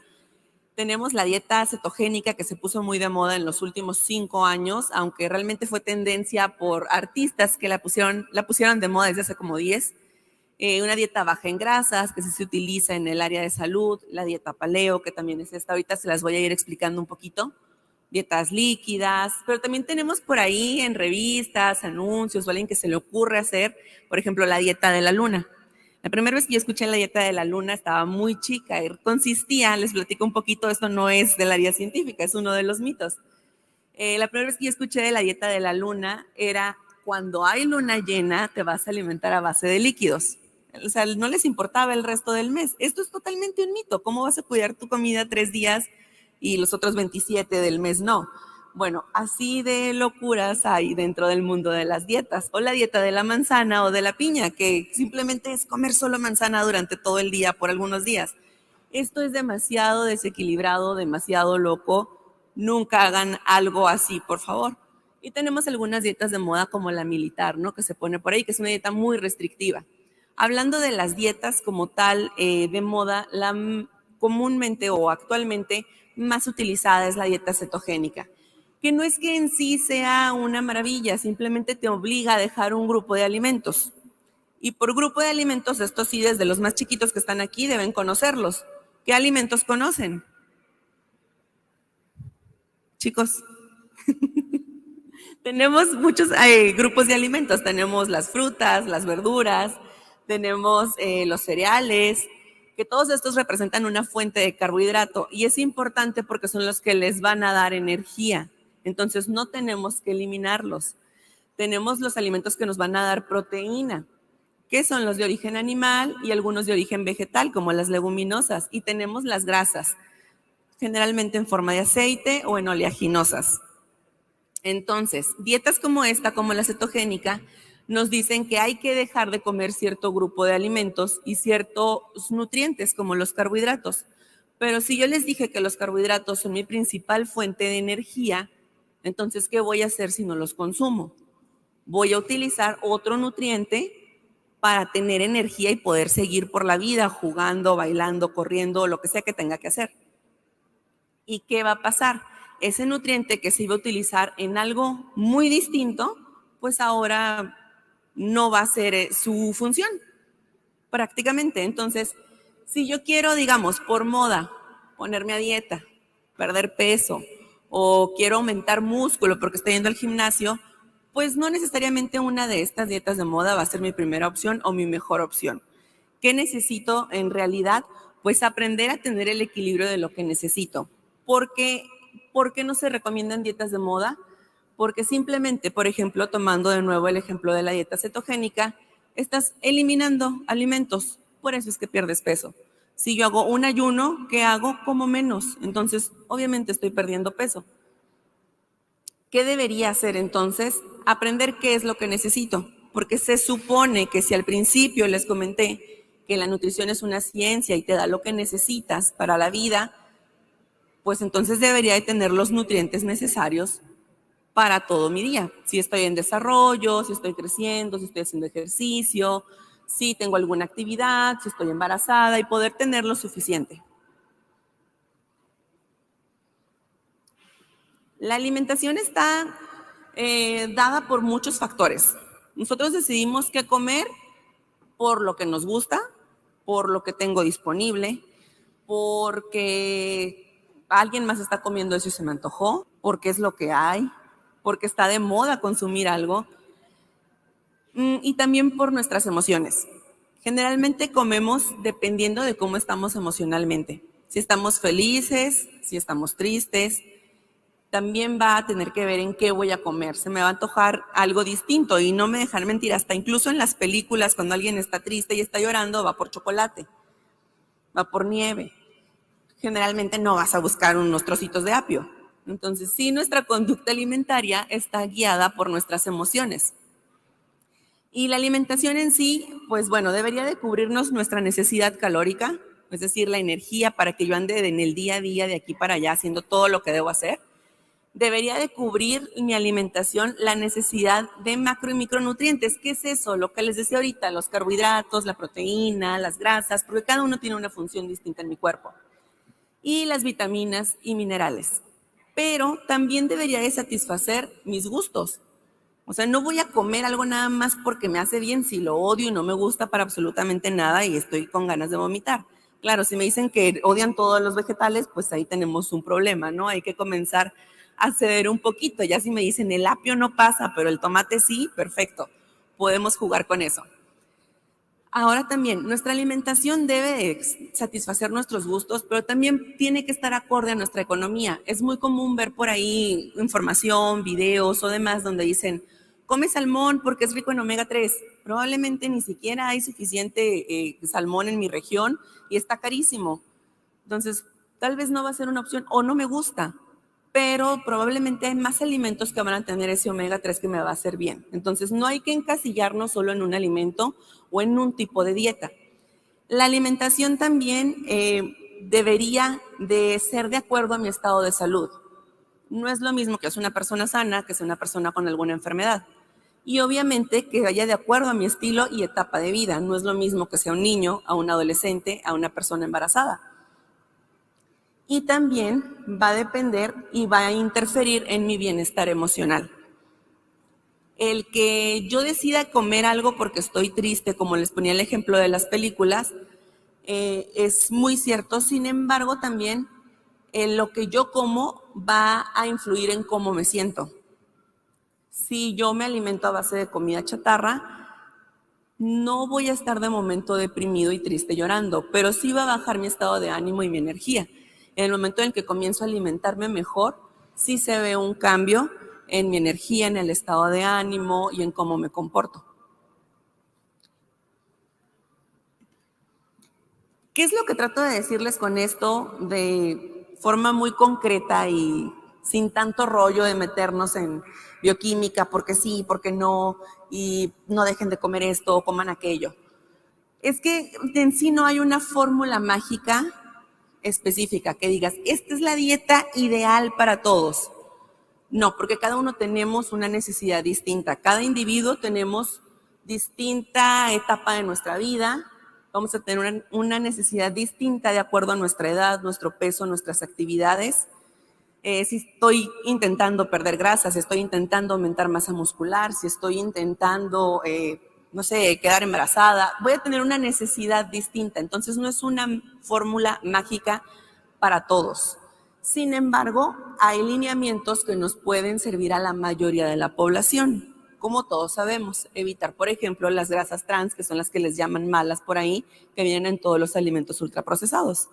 Tenemos la dieta cetogénica que se puso muy de moda en los últimos 5 años, aunque realmente fue tendencia por artistas que la pusieron de moda desde hace como 10. Una dieta baja en grasas que se utiliza en el área de salud, la dieta paleo, que también es esta, ahorita se las voy a ir explicando un poquito, dietas líquidas, pero también tenemos por ahí en revistas, anuncios o alguien que se le ocurre hacer, por ejemplo, la dieta de la luna. La primera vez que yo escuché la dieta de la luna estaba muy chica y consistía, les platico un poquito, esto no es del área científica, es uno de los mitos. La primera vez que yo escuché de la dieta de la luna era cuando hay luna llena te vas a alimentar a base de líquidos. O sea, no les importaba el resto del mes. Esto es totalmente un mito. ¿Cómo vas a cuidar tu comida 3 días y los otros 27 del mes no? Bueno, así de locuras hay dentro del mundo de las dietas. O la dieta de la manzana o de la piña, que simplemente es comer solo manzana durante todo el día por algunos días. Esto es demasiado desequilibrado, demasiado loco. Nunca hagan algo así, por favor. Y tenemos algunas dietas de moda como la militar, ¿no? Que se pone por ahí, que es una dieta muy restrictiva. Hablando de las dietas como tal de moda, la comúnmente o actualmente más utilizada es la dieta cetogénica, que no es que en sí sea una maravilla, simplemente te obliga a dejar un grupo de alimentos. Y por grupo de alimentos, estos sí, desde los más chiquitos que están aquí deben conocerlos. ¿Qué alimentos conocen? Chicos, tenemos muchos grupos de alimentos. Tenemos las frutas, las verduras, tenemos los cereales, que todos estos representan una fuente de carbohidrato y es importante porque son los que les van a dar energía. Entonces no tenemos que eliminarlos. Tenemos los alimentos que nos van a dar proteína, que son los de origen animal y algunos de origen vegetal, como las leguminosas. Y tenemos las grasas, generalmente en forma de aceite o en oleaginosas. Entonces, dietas como esta, como la cetogénica, nos dicen que hay que dejar de comer cierto grupo de alimentos y ciertos nutrientes, como los carbohidratos. Pero si yo les dije que los carbohidratos son mi principal fuente de energía, entonces, ¿qué voy a hacer si no los consumo? Voy a utilizar otro nutriente para tener energía y poder seguir por la vida, jugando, bailando, corriendo, lo que sea que tenga que hacer. ¿Y qué va a pasar? Ese nutriente que se iba a utilizar en algo muy distinto, pues ahora no va a ser su función, prácticamente. Entonces, si yo quiero, digamos, por moda, ponerme a dieta, perder peso, o quiero aumentar músculo porque estoy yendo al gimnasio, pues no necesariamente una de estas dietas de moda va a ser mi primera opción o mi mejor opción. ¿Qué necesito en realidad? Pues aprender a tener el equilibrio de lo que necesito. ¿Por qué no se recomiendan dietas de moda? Porque simplemente, por ejemplo, tomando de nuevo el ejemplo de la dieta cetogénica, estás eliminando alimentos, por eso es que pierdes peso. Si yo hago un ayuno, ¿qué hago? Como menos, entonces obviamente estoy perdiendo peso. ¿Qué debería hacer entonces? Aprender qué es lo que necesito, porque se supone que si al principio les comenté que la nutrición es una ciencia y te da lo que necesitas para la vida, pues entonces debería de tener los nutrientes necesarios para todo mi día. Si estoy en desarrollo, si estoy creciendo, si estoy haciendo ejercicio, si tengo alguna actividad, si estoy embarazada y poder tener lo suficiente. La alimentación está dada por muchos factores. Nosotros decidimos qué comer por lo que nos gusta, por lo que tengo disponible, porque alguien más está comiendo eso y se me antojó, porque es lo que hay, porque está de moda consumir algo, y también por nuestras emociones. Generalmente comemos dependiendo de cómo estamos emocionalmente. Si estamos felices, si estamos tristes, también va a tener que ver en qué voy a comer. Se me va a antojar algo distinto y no me dejan mentir. Hasta incluso en las películas, cuando alguien está triste y está llorando, va por chocolate, va por nieve. Generalmente no vas a buscar unos trocitos de apio. Entonces, sí, nuestra conducta alimentaria está guiada por nuestras emociones. Y la alimentación en sí, pues bueno, debería de cubrirnos nuestra necesidad calórica, es decir, la energía para que yo ande en el día a día de aquí para allá haciendo todo lo que debo hacer. Debería de cubrir mi alimentación la necesidad de macro y micronutrientes. ¿Qué es eso? Lo que les decía ahorita, los carbohidratos, la proteína, las grasas, porque cada uno tiene una función distinta en mi cuerpo. Y las vitaminas y minerales. Pero también debería de satisfacer mis gustos. O sea, no voy a comer algo nada más porque me hace bien si lo odio y no me gusta para absolutamente nada y estoy con ganas de vomitar. Claro, si me dicen que odian todos los vegetales, pues ahí tenemos un problema, ¿no? Hay que comenzar a ceder un poquito. Ya si me dicen el apio no pasa, pero el tomate sí, perfecto. Podemos jugar con eso. Ahora también, nuestra alimentación debe satisfacer nuestros gustos, pero también tiene que estar acorde a nuestra economía. Es muy común ver por ahí información, videos o demás donde dicen, come salmón porque es rico en omega 3. Probablemente ni siquiera hay suficiente salmón en mi región y está carísimo. Entonces, tal vez no va a ser una opción o no me gusta, pero probablemente hay más alimentos que van a tener ese omega 3 que me va a hacer bien. Entonces, no hay que encasillarnos solo en un alimento o en un tipo de dieta. La alimentación también debería de ser de acuerdo a mi estado de salud. No es lo mismo que es una persona sana que es una persona con alguna enfermedad. Y obviamente que vaya de acuerdo a mi estilo y etapa de vida. No es lo mismo que sea un niño, a un adolescente, a una persona embarazada. Y también va a depender y va a interferir en mi bienestar emocional. El que yo decida comer algo porque estoy triste, como les ponía el ejemplo de las películas, es muy cierto. Sin embargo, también lo que yo como va a influir en cómo me siento. Si yo me alimento a base de comida chatarra, no voy a estar de momento deprimido y triste llorando, pero sí va a bajar mi estado de ánimo y mi energía. En el momento en que comienzo a alimentarme mejor, sí se ve un cambio en mi energía, en el estado de ánimo y en cómo me comporto. ¿Qué es lo que trato de decirles con esto de forma muy concreta y sin tanto rollo de meternos en bioquímica, porque sí, porque no, y no dejen de comer esto o coman aquello? Es que en sí no hay una fórmula mágica específica que digas, esta es la dieta ideal para todos. No, porque cada uno tenemos una necesidad distinta. Cada individuo tenemos distinta etapa de nuestra vida. Vamos a tener una necesidad distinta de acuerdo a nuestra edad, nuestro peso, nuestras actividades. Si estoy intentando perder grasa, si estoy intentando aumentar masa muscular, si estoy intentando, no sé, quedar embarazada, voy a tener una necesidad distinta. Entonces no es una fórmula mágica para todos. Sin embargo, hay lineamientos que nos pueden servir a la mayoría de la población. Como todos sabemos, evitar, por ejemplo, las grasas trans, que son las que les llaman malas por ahí, que vienen en todos los alimentos ultraprocesados.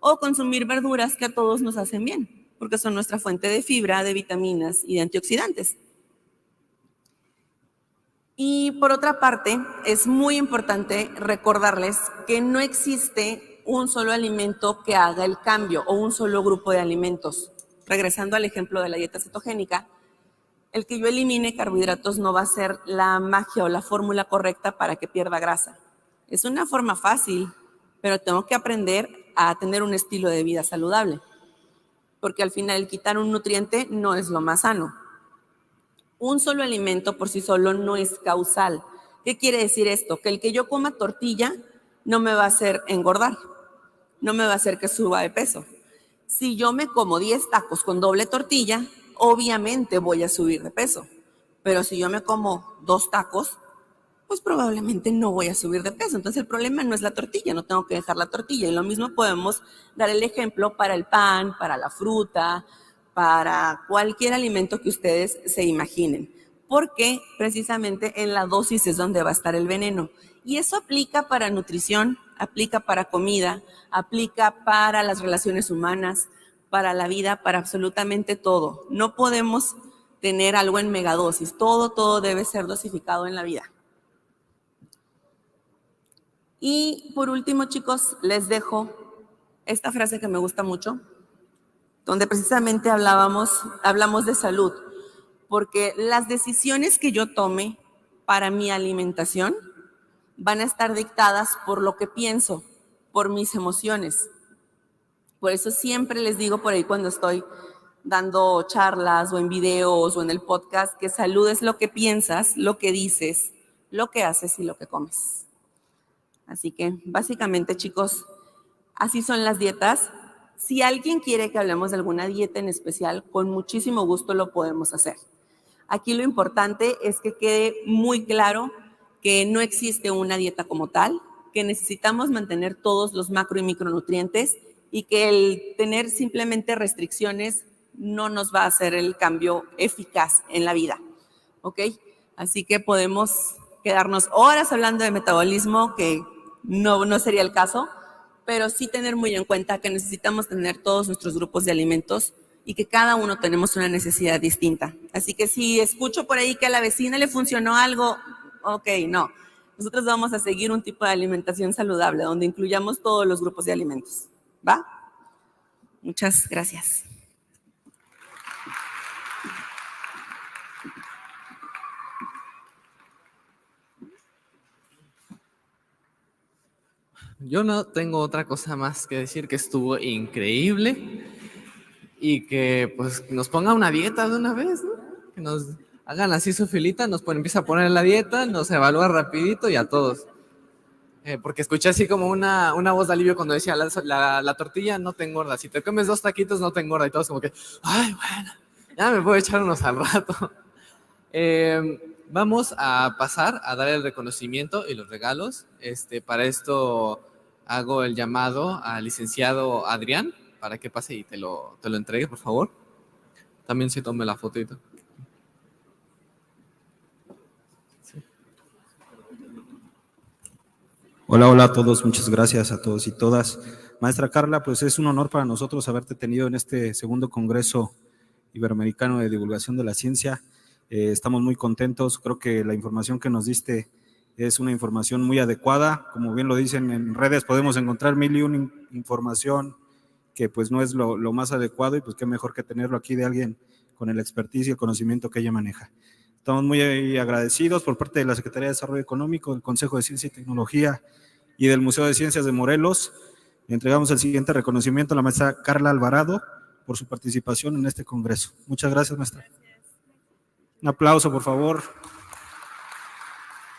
O consumir verduras que a todos nos hacen bien, porque son nuestra fuente de fibra, de vitaminas y de antioxidantes. Y por otra parte, es muy importante recordarles que no existe un solo alimento que haga el cambio o un solo grupo de alimentos. Regresando al ejemplo de la dieta cetogénica, el que yo elimine carbohidratos no va a ser la magia o la fórmula correcta para que pierda grasa. Es una forma fácil, pero tengo que aprender a tener un estilo de vida saludable, porque al final el quitar un nutriente no es lo más sano. Un solo alimento por sí solo no es causal. ¿Qué quiere decir esto? Que el que yo coma tortilla no me va a hacer engordar, no me va a hacer que suba de peso. Si yo me como 10 tacos con doble tortilla, obviamente voy a subir de peso. Pero si yo me como 2 tacos, pues probablemente no voy a subir de peso. Entonces el problema no es la tortilla, no tengo que dejar la tortilla. Y lo mismo podemos dar el ejemplo para el pan, para la fruta, para cualquier alimento que ustedes se imaginen. Porque precisamente en la dosis es donde va a estar el veneno. Y eso aplica para nutrición, aplica para comida, aplica para las relaciones humanas, para la vida, para absolutamente todo. No podemos tener algo en megadosis. Todo debe ser dosificado en la vida. Y por último, chicos, les dejo esta frase que me gusta mucho, donde precisamente hablamos de salud, porque las decisiones que yo tome para mi alimentación van a estar dictadas por lo que pienso, por mis emociones. Por eso siempre les digo por ahí cuando estoy dando charlas o en videos o en el podcast, que salud es lo que piensas, lo que dices, lo que haces y lo que comes. Así que básicamente, chicos, así son las dietas. Si alguien quiere que hablemos de alguna dieta en especial, con muchísimo gusto lo podemos hacer. Aquí lo importante es que quede muy claro que no existe una dieta como tal, que necesitamos mantener todos los macro y micronutrientes y que el tener simplemente restricciones no nos va a hacer el cambio eficaz en la vida, ¿ok? Así que podemos quedarnos horas hablando de metabolismo, que no sería el caso, pero sí tener muy en cuenta que necesitamos tener todos nuestros grupos de alimentos y que cada uno tenemos una necesidad distinta. Así que si escucho por ahí que a la vecina le funcionó algo, ok, no. Nosotros vamos a seguir un tipo de alimentación saludable donde incluyamos todos los grupos de alimentos. ¿Va? Muchas gracias. Yo no tengo otra cosa más que decir, que estuvo increíble y que pues nos ponga una dieta de una vez, ¿no? Que nos hagan así su filita, empieza a poner la dieta, nos evalúa rapidito y a todos. Porque escuché así como una voz de alivio cuando decía, la tortilla no te engorda, si te comes 2 taquitos no te engorda, y todos como que, ay, bueno, ya me puedo echar unos al rato. Vamos a pasar a dar el reconocimiento y los regalos. Para esto hago el llamado al licenciado Adrián para que pase y te lo entregue, por favor. También se tome la fotito. Sí. Hola a todos, muchas gracias a todos y todas. Maestra Carla, pues es un honor para nosotros haberte tenido en este segundo congreso Iberoamericano de Divulgación de la Ciencia. Estamos muy contentos, creo que la información que nos diste es una información muy adecuada. Como bien lo dicen, en redes podemos encontrar mil y una información que pues no es lo más adecuado, y pues qué mejor que tenerlo aquí de alguien con el expertise y el conocimiento que ella maneja. Estamos muy agradecidos por parte de la Secretaría de Desarrollo Económico, del Consejo de Ciencia y Tecnología y del Museo de Ciencias de Morelos. Le entregamos el siguiente reconocimiento a la maestra Carla Alvarado por su participación en este congreso. Muchas gracias, maestra. Un aplauso, por favor.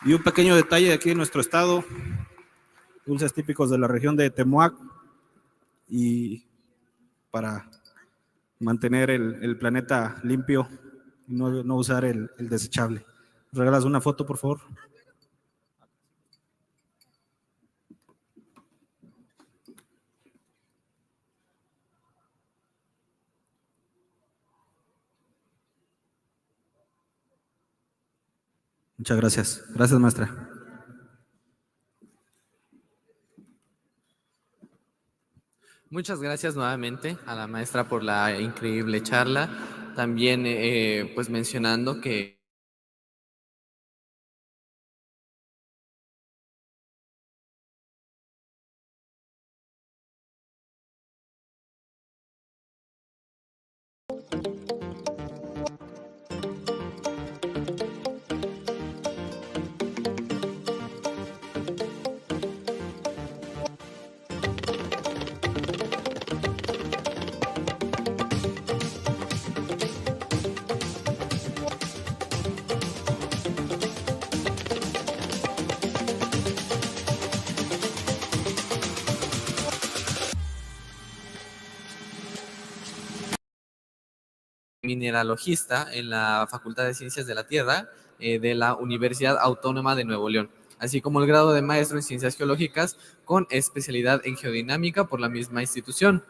Y un pequeño detalle de aquí en nuestro estado: dulces típicos de la región de Temuac, y para mantener el planeta limpio y no usar el desechable. ¿Nos regalas una foto, por favor? Muchas gracias. Gracias, maestra. Muchas gracias nuevamente a la maestra por la increíble charla. También pues mencionando que mineralogista en la Facultad de Ciencias de la Tierra de la Universidad Autónoma de Nuevo León, así como el grado de maestro en Ciencias Geológicas con especialidad en Geodinámica por la misma institución.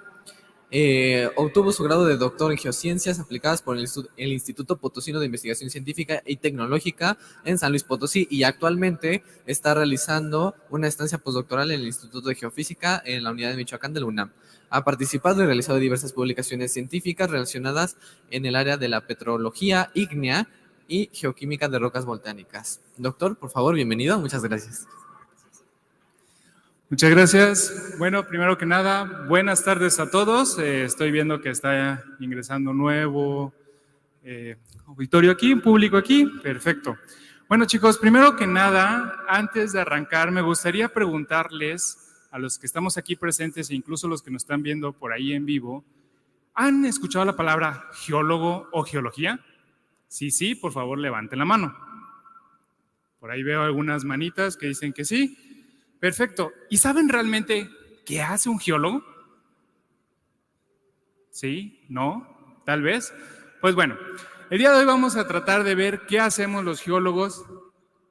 Obtuvo su grado de doctor en Geociencias aplicadas por el Instituto Potosino de Investigación Científica y Tecnológica en San Luis Potosí, y actualmente está realizando una estancia postdoctoral en el Instituto de Geofísica en la Unidad de Michoacán de la UNAM. Ha participado y realizado diversas publicaciones científicas relacionadas en el área de la petrología ígnea y geoquímica de rocas volcánicas. Doctor, por favor, bienvenido. Muchas gracias. Muchas gracias. Bueno, primero que nada, buenas tardes a todos. Estoy viendo que está ingresando nuevo auditorio aquí, público aquí. Perfecto. Bueno, chicos, primero que nada, antes de arrancar, me gustaría preguntarles a los que estamos aquí presentes e incluso los que nos están viendo por ahí en vivo, ¿han escuchado la palabra geólogo o geología? Sí, por favor, levanten la mano. Por ahí veo algunas manitas que dicen que sí. Perfecto. ¿Y saben realmente qué hace un geólogo? ¿Sí? ¿No? ¿Tal vez? Pues bueno, el día de hoy vamos a tratar de ver qué hacemos los geólogos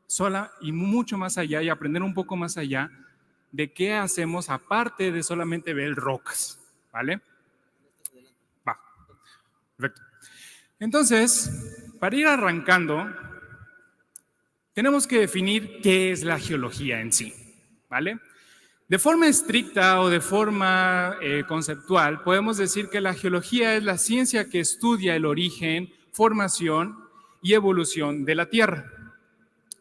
sola y mucho más allá, y aprender un poco más allá de qué hacemos aparte de solamente ver rocas, ¿vale? Va. Perfecto. Entonces, para ir arrancando, tenemos que definir qué es la geología en sí, ¿vale? De forma estricta o de forma conceptual, podemos decir que la geología es la ciencia que estudia el origen, formación y evolución de la Tierra,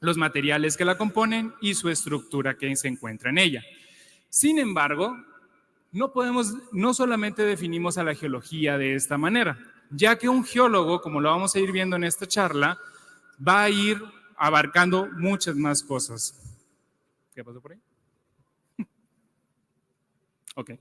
los materiales que la componen y su estructura que se encuentra en ella. Sin embargo, no solamente definimos a la geología de esta manera, ya que un geólogo, como lo vamos a ir viendo en esta charla, va a ir abarcando muchas más cosas. ¿Qué pasó por ahí? Ok.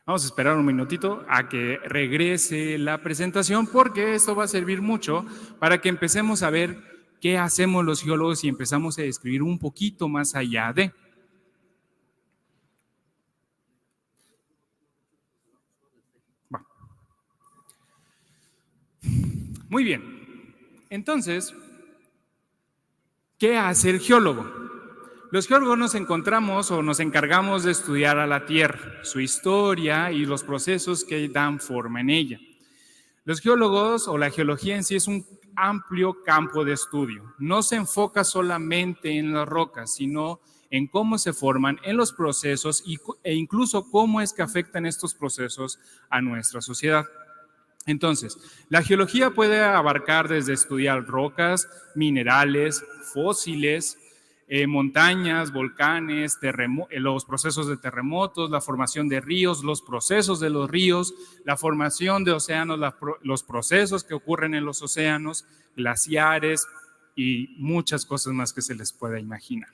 Vamos a esperar un minutito a que regrese la presentación, porque esto va a servir mucho para que empecemos a ver qué hacemos los geólogos y empezamos a describir un poquito más allá de. Va. Muy bien. Entonces, ¿qué hace el geólogo? Los geólogos nos encontramos o nos encargamos de estudiar a la Tierra, su historia y los procesos que dan forma en ella. Los geólogos o la geología en sí es un amplio campo de estudio. No se enfoca solamente en las rocas, sino en cómo se forman, en los procesos e incluso cómo es que afectan estos procesos a nuestra sociedad. Entonces, la geología puede abarcar desde estudiar rocas, minerales, fósiles, montañas, volcanes, los procesos de terremotos, la formación de ríos, los procesos de los ríos, la formación de océanos, los procesos que ocurren en los océanos, glaciares y muchas cosas más que se les pueda imaginar.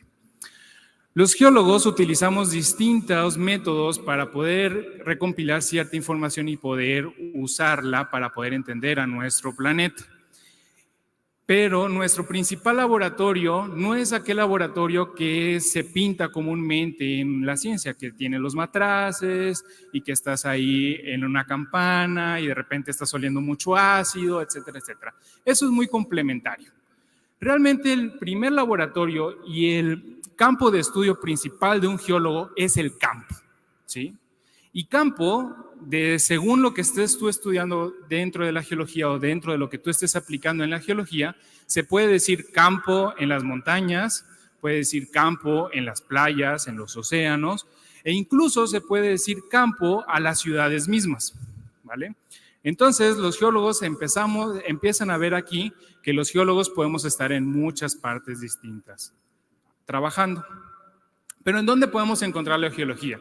Los geólogos utilizamos distintos métodos para poder recompilar cierta información y poder usarla para poder entender a nuestro planeta. Pero nuestro principal laboratorio no es aquel laboratorio que se pinta comúnmente en la ciencia, que tiene los matraces y que estás ahí en una campana y de repente estás oliendo mucho ácido, etcétera, etcétera. Eso es muy complementario. Realmente el primer laboratorio y el campo de estudio principal de un geólogo es el campo, ¿sí? Y campo, según lo que estés tú estudiando dentro de la geología o dentro de lo que tú estés aplicando en la geología, se puede decir campo en las montañas, puede decir campo en las playas, en los océanos, e incluso se puede decir campo a las ciudades mismas, ¿vale? Entonces, los geólogos empiezan a ver aquí que los geólogos podemos estar en muchas partes distintas, trabajando. Pero ¿en dónde podemos encontrar la geología?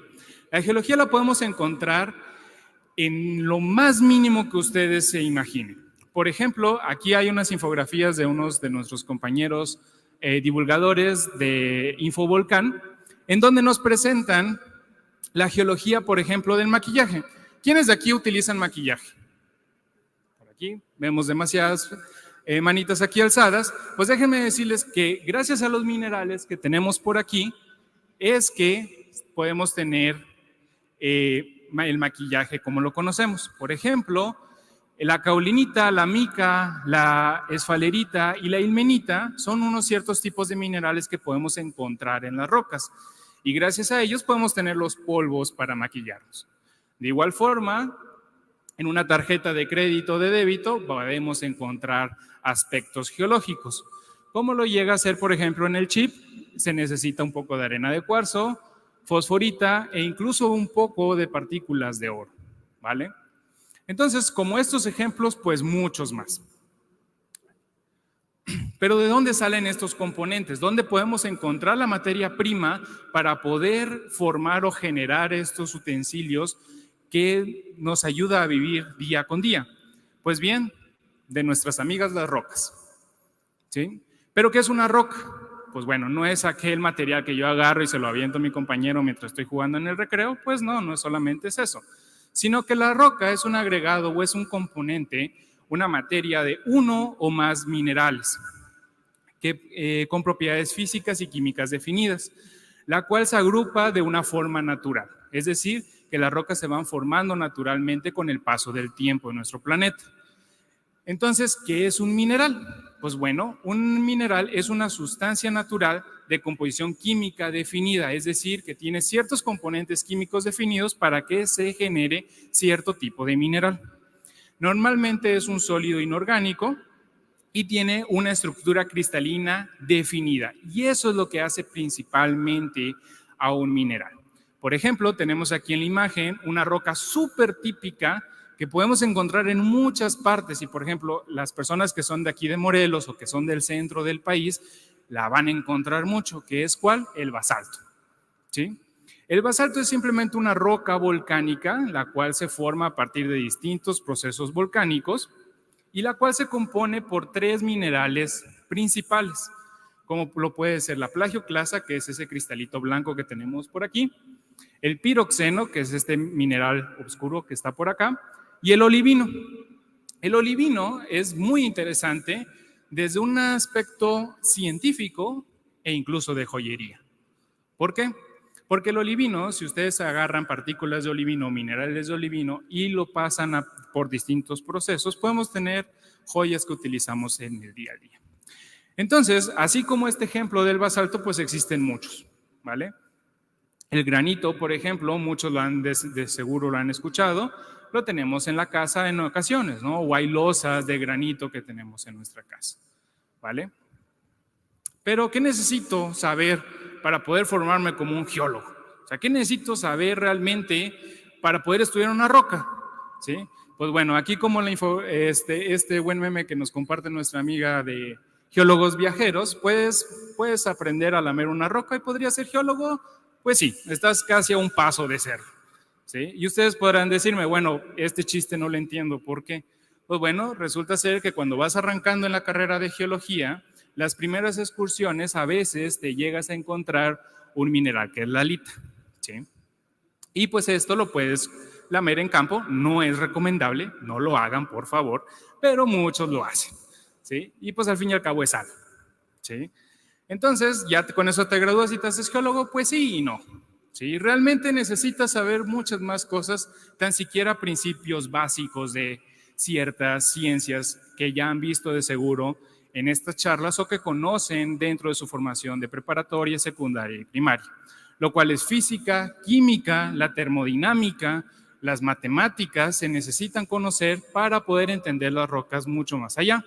La geología la podemos encontrar en lo más mínimo que ustedes se imaginen. Por ejemplo, aquí hay unas infografías de unos de nuestros compañeros divulgadores de Infovolcán, en donde nos presentan la geología, por ejemplo, del maquillaje. ¿Quiénes de aquí utilizan maquillaje? Por aquí vemos demasiadas manitas aquí alzadas. Pues déjenme decirles que gracias a los minerales que tenemos por aquí, es que podemos tener el maquillaje como lo conocemos. Por ejemplo, la caulinita, la mica, la esfalerita y la ilmenita son unos ciertos tipos de minerales que podemos encontrar en las rocas y gracias a ellos podemos tener los polvos para maquillarnos. De igual forma, en una tarjeta de crédito o de débito podemos encontrar aspectos geológicos. ¿Cómo lo llega a ser, por ejemplo, en el chip? Se necesita un poco de arena de cuarzo, fosforita e incluso un poco de partículas de oro, ¿vale? Entonces, como estos ejemplos, pues muchos más. Pero ¿de dónde salen estos componentes? ¿Dónde podemos encontrar la materia prima para poder formar o generar estos utensilios que nos ayuda a vivir día con día? Pues bien, de nuestras amigas las rocas, ¿sí? ¿Pero qué es una roca? Pues bueno, no es aquel material que yo agarro y se lo aviento a mi compañero mientras estoy jugando en el recreo, pues no es solamente eso, sino que la roca es un agregado o es un componente, una materia de uno o más minerales con propiedades físicas y químicas definidas, la cual se agrupa de una forma natural, es decir, que las rocas se van formando naturalmente con el paso del tiempo en nuestro planeta. Entonces, ¿qué es un mineral? Pues bueno, un mineral es una sustancia natural de composición química definida, es decir, que tiene ciertos componentes químicos definidos para que se genere cierto tipo de mineral. Normalmente es un sólido inorgánico y tiene una estructura cristalina definida, y eso es lo que hace principalmente a un mineral. Por ejemplo, tenemos aquí en la imagen una roca súper típica que podemos encontrar en muchas partes y, por ejemplo, las personas que son de aquí de Morelos o que son del centro del país la van a encontrar mucho, que es ¿cuál? El basalto, ¿sí? El basalto es simplemente una roca volcánica, la cual se forma a partir de distintos procesos volcánicos y la cual se compone por 3 minerales principales, como lo puede ser la plagioclasa, que es ese cristalito blanco que tenemos por aquí, el piroxeno, que es este mineral oscuro que está por acá, y el olivino. El olivino es muy interesante desde un aspecto científico e incluso de joyería. ¿Por qué? Porque el olivino, si ustedes agarran partículas de olivino, minerales de olivino y lo pasan por distintos procesos, podemos tener joyas que utilizamos en el día a día. Entonces, así como este ejemplo del basalto, pues existen muchos, ¿vale? El granito, por ejemplo, muchos de seguro lo han escuchado, lo tenemos en la casa en ocasiones, ¿no? O hay losas de granito que tenemos en nuestra casa, ¿vale? Pero, ¿qué necesito saber para poder formarme como un geólogo? O sea, ¿qué necesito saber realmente para poder estudiar una roca? ¿Sí? Pues bueno, aquí como este buen meme que nos comparte nuestra amiga de geólogos viajeros, puedes aprender a lamer una roca y podrías ser geólogo. Pues sí, estás casi a un paso de serlo, ¿sí? Y ustedes podrán decirme, bueno, este chiste no lo entiendo, ¿por qué? Pues bueno, resulta ser que cuando vas arrancando en la carrera de geología, las primeras excursiones a veces te llegas a encontrar un mineral que es la halita, ¿sí? Y pues esto lo puedes lamer en campo, no es recomendable, no lo hagan por favor, pero muchos lo hacen, ¿sí? Y pues al fin y al cabo es algo, ¿sí? Entonces, ¿ya con eso te gradúas y te haces geólogo? Pues sí y no, ¿sí? Realmente necesitas saber muchas más cosas, tan siquiera principios básicos de ciertas ciencias que ya han visto de seguro en estas charlas o que conocen dentro de su formación de preparatoria, secundaria y primaria, lo cual es física, química, la termodinámica, las matemáticas se necesitan conocer para poder entender las rocas mucho más allá.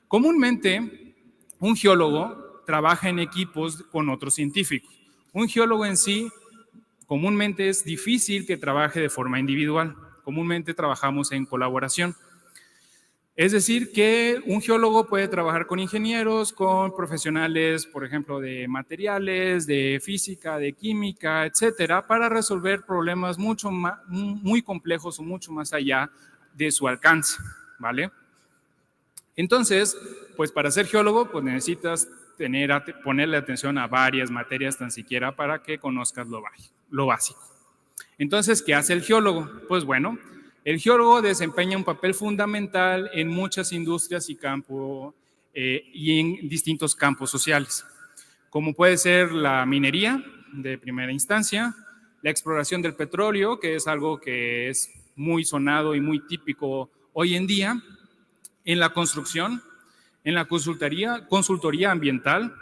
Comúnmente, un geólogo trabaja en equipos con otros científicos. Un geólogo en sí, comúnmente es difícil que trabaje de forma individual. Comúnmente trabajamos en colaboración. Es decir, que un geólogo puede trabajar con ingenieros, con profesionales, por ejemplo, de materiales, de física, de química, etcétera, para resolver problemas muy complejos o mucho más allá de su alcance, ¿vale? Entonces, pues para ser geólogo, pues necesitas ponerle atención a varias materias tan siquiera para que conozcas lo básico. Entonces, ¿qué hace el geólogo? Pues bueno, el geólogo desempeña un papel fundamental en muchas industrias y en distintos campos sociales, como puede ser la minería de primera instancia, la exploración del petróleo, que es algo que es muy sonado y muy típico hoy en día, en la construcción, en la consultoría ambiental,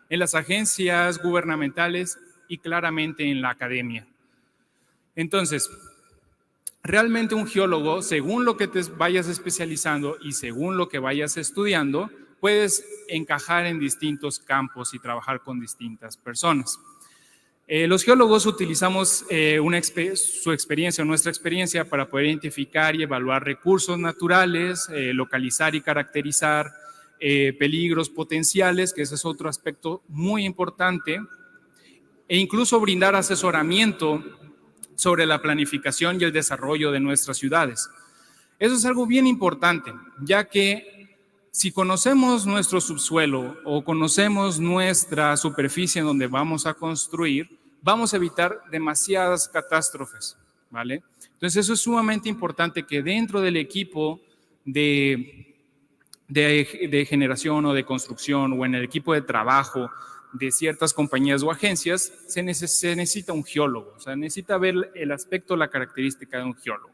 en las agencias gubernamentales y claramente en la academia. Entonces, realmente un geólogo, según lo que te vayas especializando y según lo que vayas estudiando, puedes encajar en distintos campos y trabajar con distintas personas. Los geólogos utilizamos nuestra experiencia para poder identificar y evaluar recursos naturales, localizar y caracterizar peligros potenciales, que ese es otro aspecto muy importante, e incluso brindar asesoramiento sobre la planificación y el desarrollo de nuestras ciudades. Eso es algo bien importante, ya que si conocemos nuestro subsuelo o conocemos nuestra superficie en donde vamos a construir, vamos a evitar demasiadas catástrofes, ¿vale? Entonces eso es sumamente importante que dentro del equipo de generación o de construcción o en el equipo de trabajo de ciertas compañías o agencias, se necesita un geólogo, o sea, necesita ver el aspecto, la característica de un geólogo.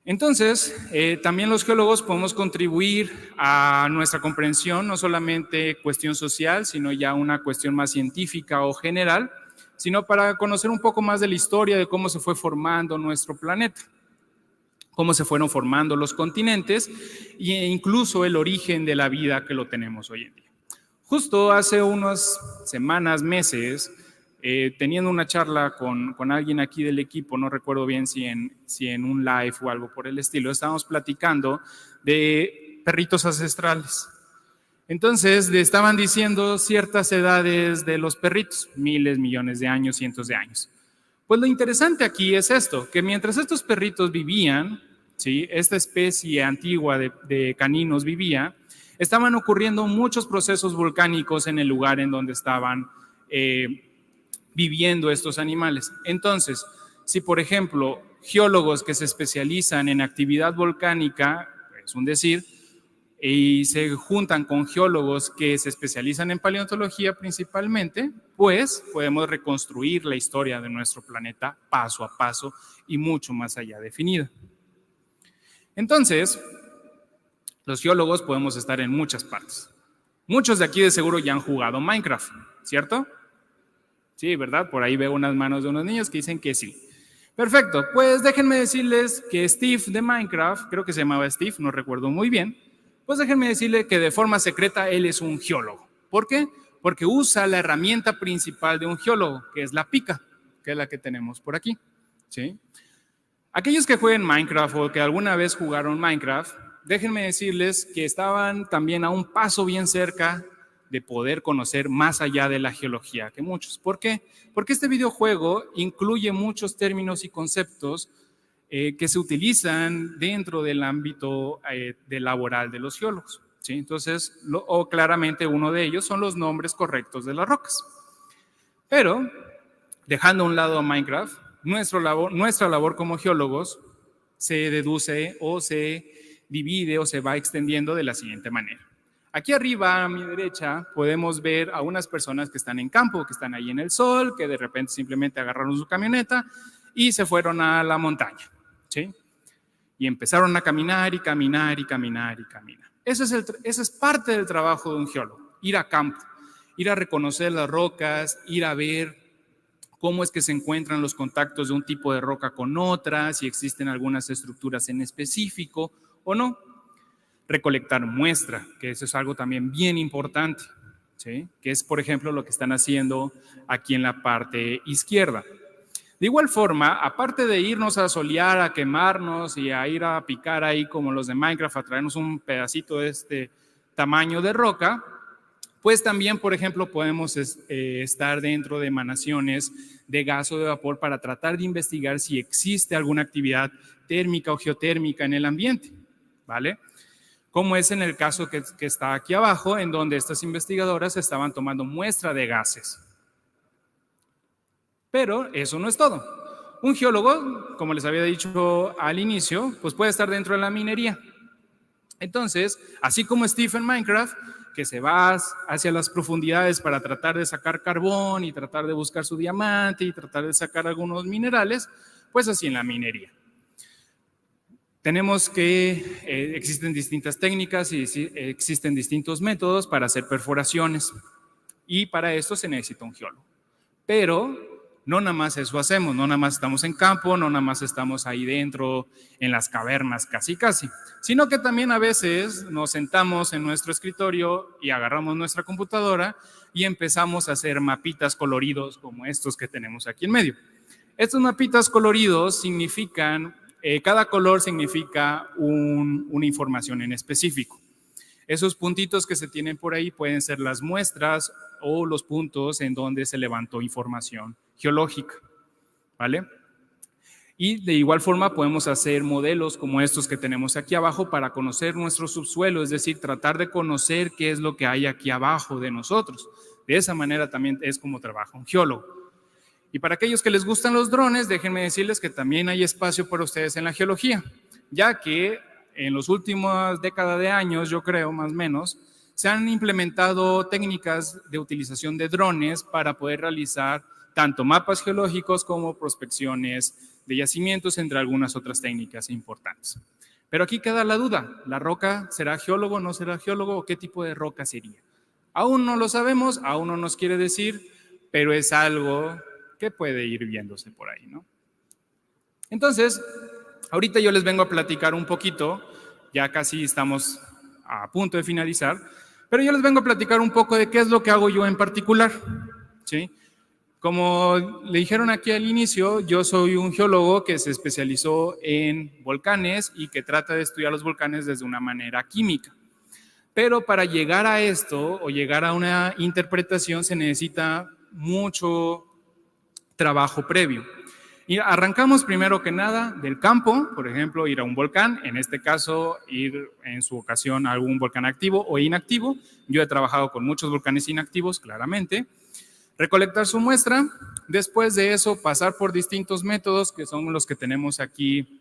Entonces, también los geólogos podemos contribuir a nuestra comprensión, no solamente cuestión social, sino ya una cuestión más científica o general, sino para conocer un poco más de la historia de cómo se fue formando nuestro planeta, cómo se fueron formando los continentes e incluso el origen de la vida que lo tenemos hoy en día. Justo hace unas semanas, meses, teniendo una charla con alguien aquí del equipo, no recuerdo bien si en un live o algo por el estilo, estábamos platicando de perritos ancestrales. Entonces, le estaban diciendo ciertas edades de los perritos, miles, millones de años, cientos de años. Pues lo interesante aquí es esto, que mientras estos perritos vivían, ¿sí? Esta especie antigua de caninos vivía, estaban ocurriendo muchos procesos volcánicos en el lugar en donde estaban viviendo estos animales. Entonces, si por ejemplo, geólogos que se especializan en actividad volcánica, es un decir, y se juntan con geólogos que se especializan en paleontología principalmente, pues podemos reconstruir la historia de nuestro planeta paso a paso y mucho más allá definida. Entonces, los geólogos podemos estar en muchas partes. Muchos de aquí de seguro ya han jugado Minecraft, ¿cierto? Sí, ¿verdad? Por ahí veo unas manos de unos niños que dicen que sí. Perfecto, pues déjenme decirles que Steve de Minecraft, creo que se llamaba Steve, no recuerdo muy bien, pues déjenme decirle que de forma secreta él es un geólogo. ¿Por qué? Porque usa la herramienta principal de un geólogo, que es la pica, que es la que tenemos por aquí, ¿sí? Aquellos que jueguen Minecraft o que alguna vez jugaron Minecraft, déjenme decirles que estaban también a un paso bien cerca de poder conocer más allá de la geología que muchos. ¿Por qué? Porque este videojuego incluye muchos términos y conceptos que se utilizan dentro del ámbito laboral de los geólogos, ¿sí? Entonces, claramente uno de ellos son los nombres correctos de las rocas. Pero, dejando a un lado a Minecraft, nuestra labor como geólogos se deduce o se divide o se va extendiendo de la siguiente manera. Aquí arriba a mi derecha podemos ver a unas personas que están en campo, que están ahí en el sol, que de repente simplemente agarraron su camioneta y se fueron a la montaña, ¿sí? Y empezaron a caminar y caminar y caminar y caminar. Ese es parte del trabajo de un geólogo, ir a campo, ir a reconocer las rocas, ir a ver cómo es que se encuentran los contactos de un tipo de roca con otra, si existen algunas estructuras en específico o no. Recolectar muestra, que eso es algo también bien importante, ¿sí? Que es, por ejemplo, lo que están haciendo aquí en la parte izquierda. De igual forma, aparte de irnos a solear, a quemarnos y a ir a picar ahí como los de Minecraft, a traernos un pedacito de este tamaño de roca, pues también, por ejemplo, podemos estar dentro de emanaciones de gas o de vapor para tratar de investigar si existe alguna actividad térmica o geotérmica en el ambiente, ¿vale? Como es en el caso que está aquí abajo, en donde estas investigadoras estaban tomando muestra de gases. Pero eso no es todo. Un geólogo, como les había dicho al inicio, pues puede estar dentro de la minería. Entonces, así como Steve en Minecraft, que se va hacia las profundidades para tratar de sacar carbón y tratar de buscar su diamante y tratar de sacar algunos minerales, pues así en la minería. Tenemos que existen distintas técnicas y existen distintos métodos para hacer perforaciones y para esto se necesita un geólogo. Pero no nada más eso hacemos, no nada más estamos en campo, no nada más estamos ahí dentro en las cavernas casi, sino que también a veces nos sentamos en nuestro escritorio y agarramos nuestra computadora y empezamos a hacer mapitas coloridos como estos que tenemos aquí en medio. Estos mapitas coloridos significan... cada color significa una información en específico. Esos puntitos que se tienen por ahí pueden ser las muestras o los puntos en donde se levantó información geológica, ¿vale? Y de igual forma podemos hacer modelos como estos que tenemos aquí abajo para conocer nuestro subsuelo, es decir, tratar de conocer qué es lo que hay aquí abajo de nosotros. De esa manera también es como trabaja un geólogo. Y para aquellos que les gustan los drones, déjenme decirles que también hay espacio para ustedes en la geología, ya que en las últimas décadas de años, yo creo, más o menos, se han implementado técnicas de utilización de drones para poder realizar tanto mapas geológicos como prospecciones de yacimientos, entre algunas otras técnicas importantes. Pero aquí queda la duda, ¿la roca será geólogo, no será geólogo o qué tipo de roca sería? Aún no lo sabemos, aún no nos quiere decir, pero es algo que puede ir viéndose por ahí, ¿no? Entonces, ahorita yo les vengo a platicar un poquito, ya casi estamos a punto de finalizar, pero yo les vengo a platicar un poco de qué es lo que hago yo en particular, ¿sí? Como le dijeron aquí al inicio, yo soy un geólogo que se especializó en volcanes y que trata de estudiar los volcanes desde una manera química. Pero para llegar a esto o llegar a una interpretación se necesita mucho trabajo previo. Y arrancamos primero que nada del campo, por ejemplo, ir a un volcán, en este caso ir en su ocasión a algún volcán activo o inactivo. Yo he trabajado con muchos volcanes inactivos, claramente. Recolectar su muestra, después de eso pasar por distintos métodos que son los que tenemos aquí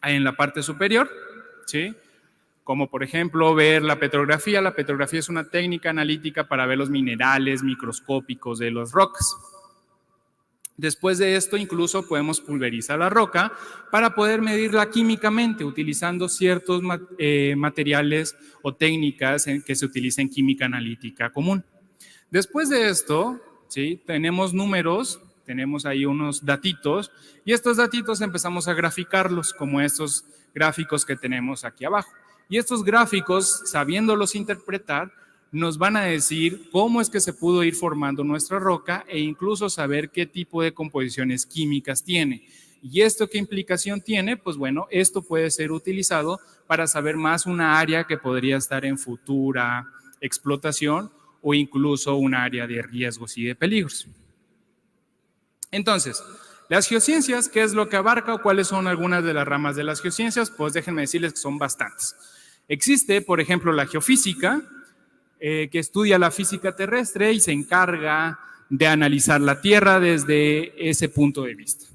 en la parte superior, ¿sí? Como por ejemplo ver la petrografía. La petrografía es una técnica analítica para ver los minerales microscópicos de las rocas. Después de esto, incluso podemos pulverizar la roca para poder medirla químicamente utilizando ciertos materiales o técnicas que se utilizan en química analítica común. Después de esto, ¿sí? Tenemos números, tenemos ahí unos datitos y estos datitos empezamos a graficarlos como estos gráficos que tenemos aquí abajo. Y estos gráficos, sabiéndolos interpretar, nos van a decir cómo es que se pudo ir formando nuestra roca e incluso saber qué tipo de composiciones químicas tiene. ¿Y esto qué implicación tiene? Pues bueno, esto puede ser utilizado para saber más una área que podría estar en futura explotación o incluso un área de riesgos y de peligros. Entonces, las geociencias, ¿qué es lo que abarca o cuáles son algunas de las ramas de las geociencias? Pues déjenme decirles que son bastantes. Existe, por ejemplo, la geofísica, que estudia la física terrestre y se encarga de analizar la Tierra desde ese punto de vista.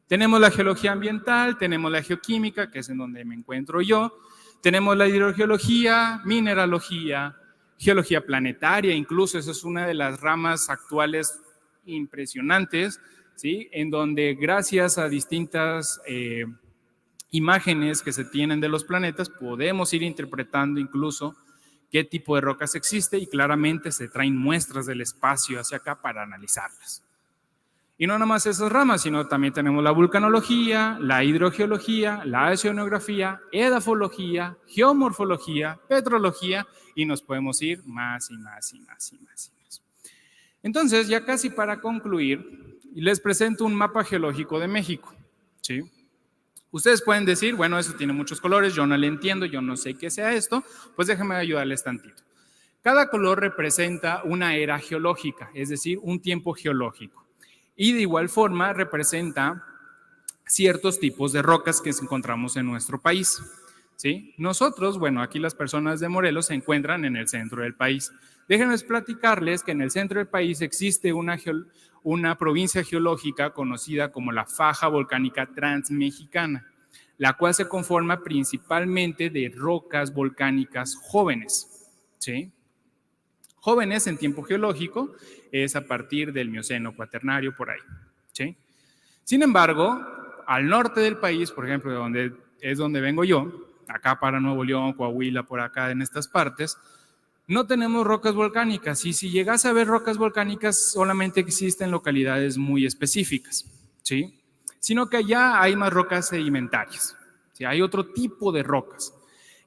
Tenemos la geología ambiental, tenemos la geoquímica, que es en donde me encuentro yo, tenemos la hidrogeología, mineralogía, geología planetaria, incluso esa es una de las ramas actuales impresionantes, ¿sí? En donde gracias a distintas imágenes que se tienen de los planetas podemos ir interpretando incluso qué tipo de rocas existe y claramente se traen muestras del espacio hacia acá para analizarlas. Y no nomás esas ramas, sino también tenemos la vulcanología, la hidrogeología, la oceanografía, edafología, geomorfología, petrología y nos podemos ir más y más y más y más y más. Entonces, ya casi para concluir, les presento un mapa geológico de México, ¿sí? Ustedes pueden decir, bueno, eso tiene muchos colores, yo no le entiendo, yo no sé qué sea esto, pues déjenme ayudarles tantito. Cada color representa una era geológica, es decir, un tiempo geológico. Y de igual forma representa ciertos tipos de rocas que encontramos en nuestro país, ¿sí? Nosotros, bueno, aquí las personas de Morelos se encuentran en el centro del país. Déjenme platicarles que en el centro del país existe una provincia geológica conocida como la Faja Volcánica Transmexicana, la cual se conforma principalmente de rocas volcánicas jóvenes, ¿sí? Jóvenes en tiempo geológico es a partir del Mioceno Cuaternario, por ahí, ¿sí? Sin embargo, al norte del país, por ejemplo, donde vengo yo, acá para Nuevo León, Coahuila, por acá en estas partes, no tenemos rocas volcánicas, y si llegase a ver rocas volcánicas solamente existen localidades muy específicas, ¿sí? Sino que allá hay más rocas sedimentarias, ¿sí? Hay otro tipo de rocas.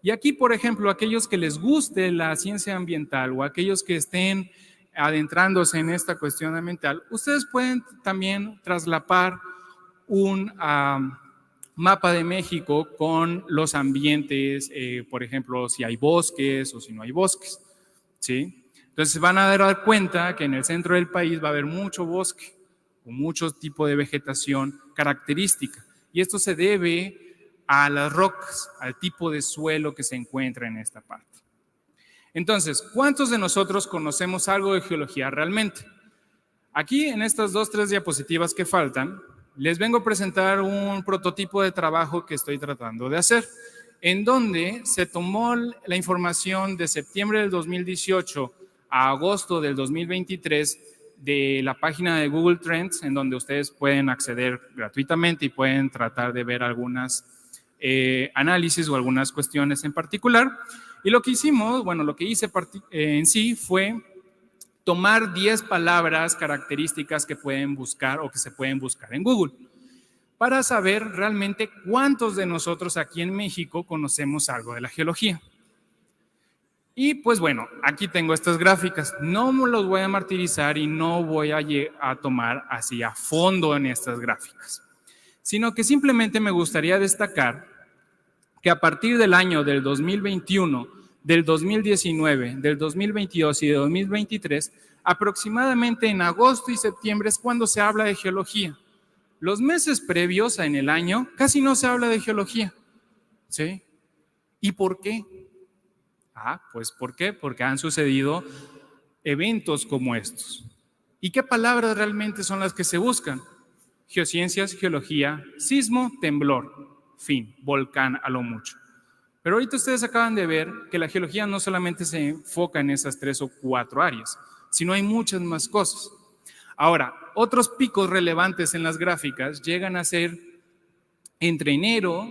Y aquí, por ejemplo, aquellos que les guste la ciencia ambiental o aquellos que estén adentrándose en esta cuestión ambiental, ustedes pueden también traslapar un mapa de México con los ambientes, por ejemplo, si hay bosques o si no hay bosques, ¿sí? Entonces van a dar cuenta que en el centro del país va a haber mucho bosque o mucho tipo de vegetación característica, y esto se debe a las rocas, al tipo de suelo que se encuentra en esta parte. Entonces, ¿cuántos de nosotros conocemos algo de geología realmente? Aquí en estas 2-3 diapositivas que faltan, les vengo a presentar un prototipo de trabajo que estoy tratando de hacer, en donde se tomó la información de septiembre del 2018 a agosto del 2023 de la página de Google Trends, en donde ustedes pueden acceder gratuitamente y pueden tratar de ver algunas análisis o algunas cuestiones en particular. Y lo que hicimos, bueno, lo que hice en sí fue tomar 10 palabras características que pueden buscar o que se pueden buscar en Google para saber realmente cuántos de nosotros aquí en México conocemos algo de la geología. Y pues bueno, aquí tengo estas gráficas. No me los voy a martirizar y no voy a tomar así a fondo en estas gráficas, sino que simplemente me gustaría destacar que a partir del año del 2021, del 2019, del 2022 y del 2023, aproximadamente en agosto y septiembre es cuando se habla de geología. Los meses previos en el año casi no se habla de geología, ¿sí? ¿Y por qué? Pues ¿por qué? Porque han sucedido eventos como estos. ¿Y qué palabras realmente son las que se buscan? Geociencias, geología, sismo, temblor, fin, volcán a lo mucho. Pero ahorita ustedes acaban de ver que la geología no solamente se enfoca en esas 3 o 4 áreas, sino hay muchas más cosas. Ahora, otros picos relevantes en las gráficas llegan a ser entre enero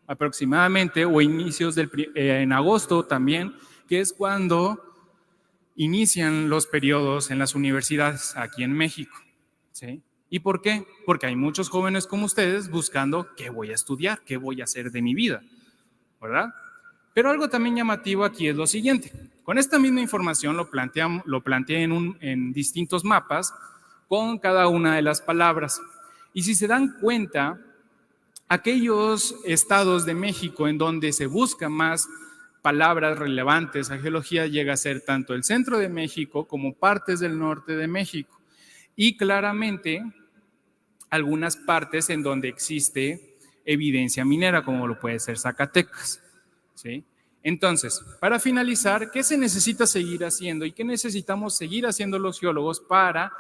aproximadamente o inicios en agosto también, que es cuando inician los periodos en las universidades aquí en México, ¿sí? ¿Y por qué? Porque hay muchos jóvenes como ustedes buscando qué voy a estudiar, qué voy a hacer de mi vida, ¿verdad? Pero algo también llamativo aquí es lo siguiente. Con esta misma información lo planteé en distintos mapas con cada una de las palabras. Y si se dan cuenta, aquellos estados de México en donde se busca más palabras relevantes a geología llega a ser tanto el centro de México como partes del norte de México y claramente algunas partes en donde existe evidencia minera, como lo puede ser Zacatecas, ¿sí? Entonces, para finalizar, ¿qué se necesita seguir haciendo y qué necesitamos seguir haciendo los geólogos para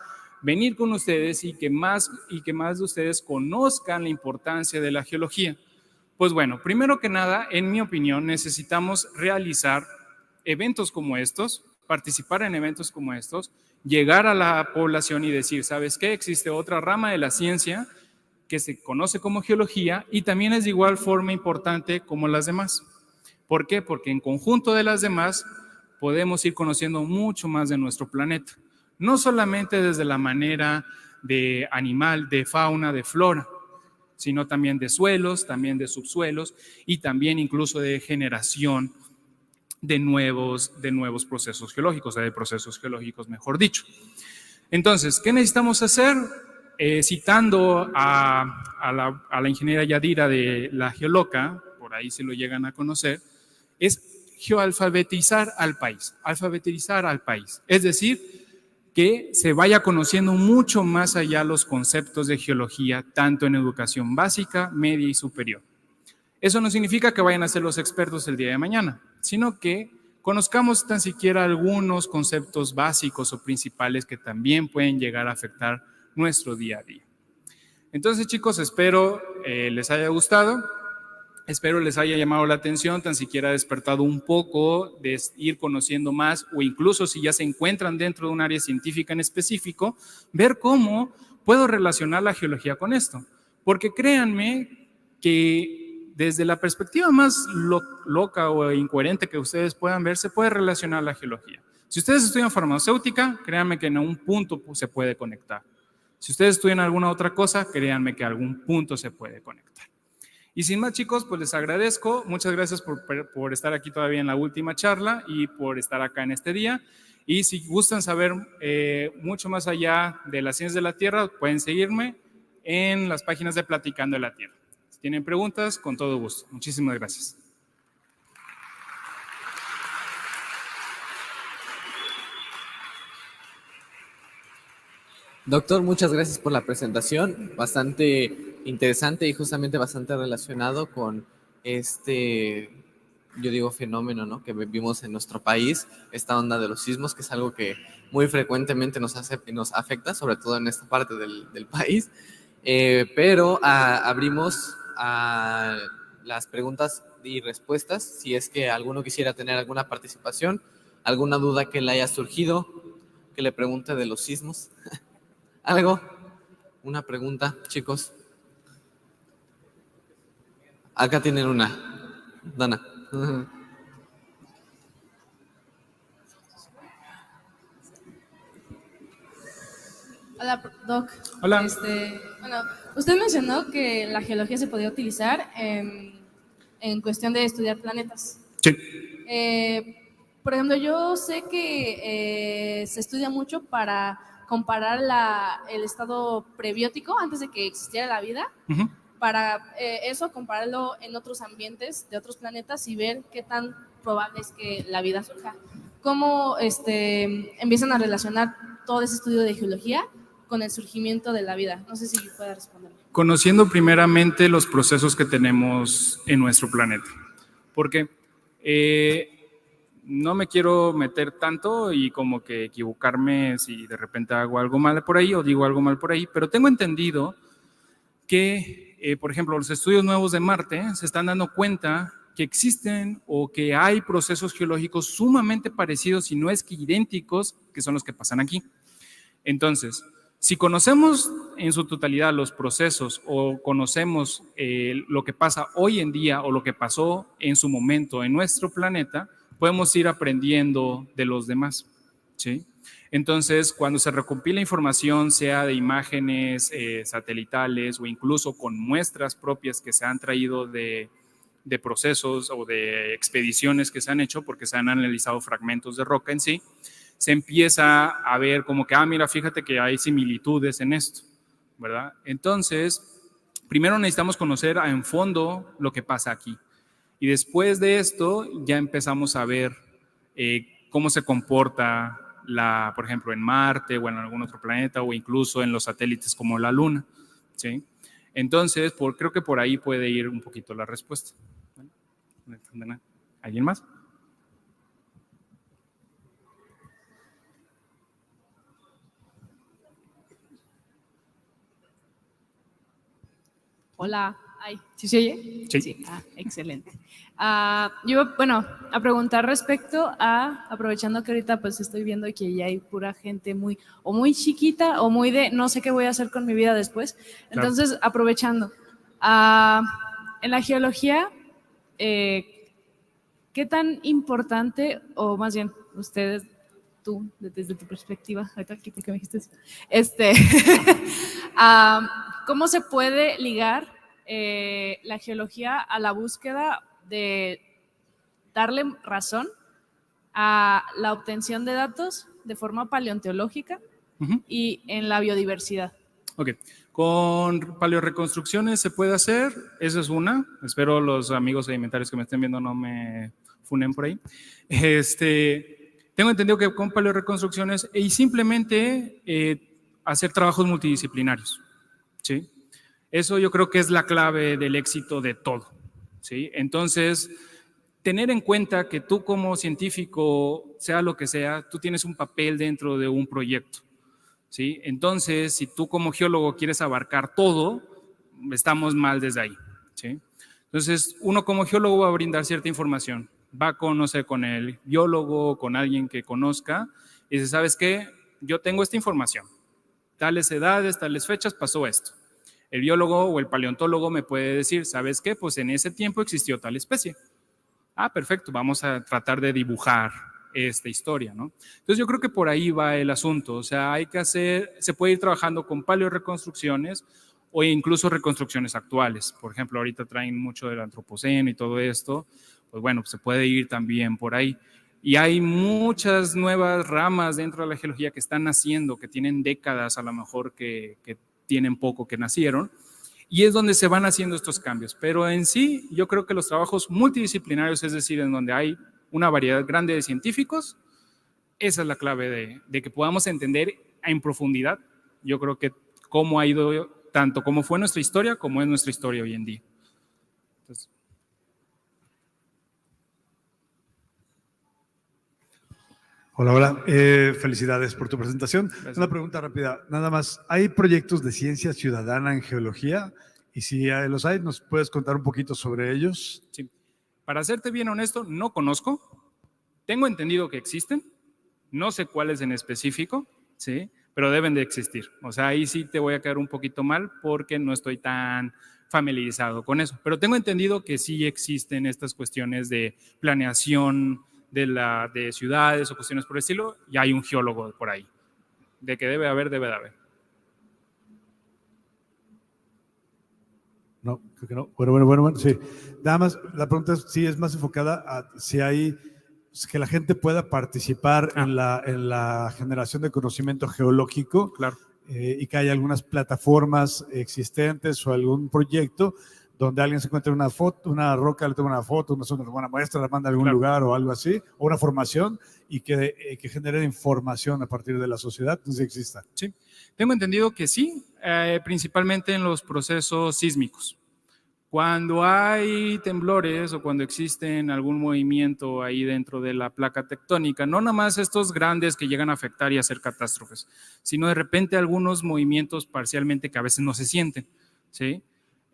venir con ustedes y que más de ustedes conozcan la importancia de la geología? Pues bueno, primero que nada, en mi opinión, necesitamos realizar eventos como estos, participar en eventos como estos, llegar a la población y decir, ¿sabes qué? Existe otra rama de la ciencia que se conoce como geología y también es de igual forma importante como las demás. ¿Por qué? Porque en conjunto de las demás podemos ir conociendo mucho más de nuestro planeta. No solamente desde la manera de animal, de fauna, de flora, sino también de suelos, también de subsuelos y también incluso de generación de nuevos procesos geológicos, de procesos geológicos, mejor dicho. Entonces, ¿qué necesitamos hacer? Citando a la ingeniera Yadira de La Geoloca, por ahí se lo llegan a conocer, es geoalfabetizar al país, es decir, que se vaya conociendo mucho más allá los conceptos de geología, tanto en educación básica, media y superior. Eso no significa que vayan a ser los expertos el día de mañana, sino que conozcamos tan siquiera algunos conceptos básicos o principales que también pueden llegar a afectar nuestro día a día. Entonces, chicos, espero les haya gustado. Espero les haya llamado la atención, tan siquiera despertado un poco de ir conociendo más o incluso si ya se encuentran dentro de un área científica en específico, ver cómo puedo relacionar la geología con esto. Porque créanme que desde la perspectiva más loca o incoherente que ustedes puedan ver, se puede relacionar la geología. Si ustedes estudian farmacéutica, créanme que en algún punto se puede conectar. Si ustedes estudian alguna otra cosa, créanme que a algún punto se puede conectar. Y sin más, chicos, pues les agradezco. Muchas gracias por estar aquí todavía en la última charla y por estar acá en este día. Y si gustan saber mucho más allá de las ciencias de la Tierra, pueden seguirme en las páginas de Platicando de la Tierra. Si tienen preguntas, con todo gusto. Muchísimas gracias. Doctor, muchas gracias por la presentación, bastante interesante y justamente bastante relacionado con yo digo fenómeno, ¿no?, que vivimos en nuestro país, esta onda de los sismos, que es algo que muy frecuentemente nos afecta, sobre todo en esta parte del país, pero abrimos a las preguntas y respuestas, si es que alguno quisiera tener alguna participación, alguna duda que le haya surgido, que le pregunte de los sismos. ¿Algo? ¿Una pregunta, chicos? Acá tienen una. Dana. Hola, Doc. Hola. Bueno, usted mencionó que la geología se podía utilizar en cuestión de estudiar planetas. Sí. Por ejemplo, yo sé que se estudia mucho para comparar el estado prebiótico antes de que existiera la vida, para eso compararlo en otros ambientes de otros planetas y ver qué tan probable es que la vida surja. ¿Cómo empiezan a relacionar todo ese estudio de geología con el surgimiento de la vida? No sé si pueda responderme. Conociendo primeramente los procesos que tenemos en nuestro planeta, porque no me quiero meter tanto y como que equivocarme si de repente hago algo mal por ahí o digo algo mal por ahí, pero tengo entendido que, por ejemplo, los estudios nuevos de Marte se están dando cuenta que existen o que hay procesos geológicos sumamente parecidos, y no es que idénticos, que son los que pasan aquí. Entonces, si conocemos en su totalidad los procesos o conocemos lo que pasa hoy en día o lo que pasó en su momento en nuestro planeta, podemos ir aprendiendo de los demás, ¿sí? Entonces, cuando se recopila información, sea de imágenes satelitales o incluso con muestras propias que se han traído de procesos o de expediciones que se han hecho, porque se han analizado fragmentos de roca en sí, se empieza a ver como que, mira, fíjate que hay similitudes en esto, ¿verdad? Entonces, Primero necesitamos conocer en fondo lo que pasa aquí. Y después de esto ya empezamos a ver cómo se comporta, por ejemplo, en Marte o en algún otro planeta o incluso en los satélites como la Luna, ¿sí? Entonces, creo que por ahí puede ir un poquito la respuesta. ¿Alguien más? Hola. Ay, ¿sí se oye? Sí. Excelente. Yo, bueno, a preguntar respecto a, aprovechando que ahorita pues estoy viendo que ya hay pura gente muy chiquita o muy de no sé qué voy a hacer con mi vida después. Entonces, aprovechando, en la geología, ¿qué tan importante, o más bien ustedes, tú, desde tu perspectiva, ahorita aquí porque me dijiste eso, ¿cómo se puede ligar la geología a la búsqueda de darle razón a la obtención de datos de forma paleontológica y en la biodiversidad? Ok, con paleoreconstrucciones se puede hacer, esa es una. Espero los amigos sedimentarios que me estén viendo no me funen por ahí. Tengo entendido que con paleoreconstrucciones y simplemente hacer trabajos multidisciplinarios, ¿sí? Eso yo creo que es la clave del éxito de todo, ¿sí? Entonces, tener en cuenta que tú como científico, sea lo que sea, tú tienes un papel dentro de un proyecto, ¿sí? Entonces, si tú como geólogo quieres abarcar todo, estamos mal desde ahí, ¿sí? Entonces, uno como geólogo va a brindar cierta información, va a conocer con el biólogo, con alguien que conozca, y dice, ¿sabes qué? Yo tengo esta información, tales edades, tales fechas, pasó esto. El biólogo o el paleontólogo me puede decir, ¿sabes qué? Pues en ese tiempo existió tal especie. Ah, perfecto, vamos a tratar de dibujar esta historia, ¿no? Entonces yo creo que por ahí va el asunto, o sea, se puede ir trabajando con paleoreconstrucciones o incluso reconstrucciones actuales. Por ejemplo, ahorita traen mucho del antropoceno y todo esto, pues bueno, se puede ir también por ahí. Y hay muchas nuevas ramas dentro de la geología que están naciendo, que tienen décadas a lo mejor que tienen poco que nacieron, y es donde se van haciendo estos cambios. Pero en sí, yo creo que los trabajos multidisciplinarios, es decir, en donde hay una variedad grande de científicos, esa es la clave de que podamos entender en profundidad, yo creo que cómo ha ido, tanto cómo fue nuestra historia, como es nuestra historia hoy en día. Entonces, hola. Felicidades por tu presentación. Gracias. Una pregunta rápida, nada más. ¿Hay proyectos de ciencia ciudadana en geología? Y si los hay, ¿nos puedes contar un poquito sobre ellos? Sí. Para serte bien honesto, no conozco. Tengo entendido que existen. No sé cuáles en específico, ¿sí? Pero deben de existir. O sea, ahí sí te voy a quedar un poquito mal porque no estoy tan familiarizado con eso. Pero tengo entendido que sí existen estas cuestiones de planeación de ciudades o cuestiones por el estilo, y hay un geólogo por ahí. De que debe haber, debe de haber. No, creo que no. Bueno, sí. Nada más, la pregunta sí es más enfocada a si hay, que la gente pueda participar en la generación de conocimiento geológico. Claro. Y que haya algunas plataformas existentes o algún proyecto donde alguien se encuentre una roca, le toma una foto, una muestra, la manda a algún lugar o algo así, o una formación, y que genere información a partir de la sociedad, no sé si exista. Sí, tengo entendido que sí, principalmente en los procesos sísmicos. Cuando hay temblores o cuando existen algún movimiento ahí dentro de la placa tectónica, no nada más estos grandes que llegan a afectar y a hacer catástrofes, sino de repente algunos movimientos parcialmente que a veces no se sienten, ¿sí?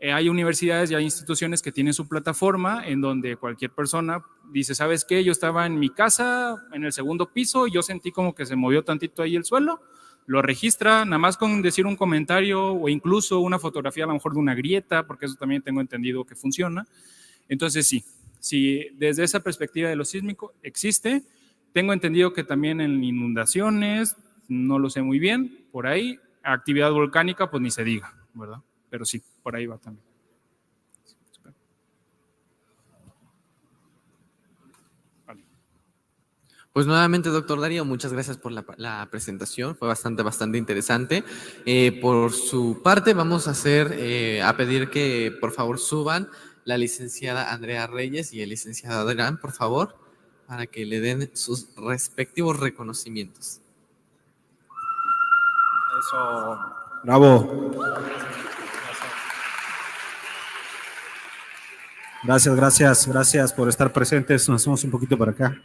Hay universidades y hay instituciones que tienen su plataforma en donde cualquier persona dice, ¿sabes qué? Yo estaba en mi casa en el segundo piso y yo sentí como que se movió tantito ahí el suelo, lo registra, nada más con decir un comentario o incluso una fotografía a lo mejor de una grieta, porque eso también tengo entendido que funciona. Entonces sí, desde esa perspectiva de lo sísmico existe. Tengo entendido que también en inundaciones, no lo sé muy bien, por ahí, actividad volcánica, pues ni se diga, ¿verdad? Pero sí, por ahí va también. Pues nuevamente, doctor Darío, muchas gracias por la presentación, fue bastante interesante. Por su parte, vamos a pedir que por favor suban la licenciada Andrea Reyes y el licenciado Adrián, por favor, para que le den sus respectivos reconocimientos. Eso. Bravo. Gracias por estar presentes. Nos hacemos un poquito para acá.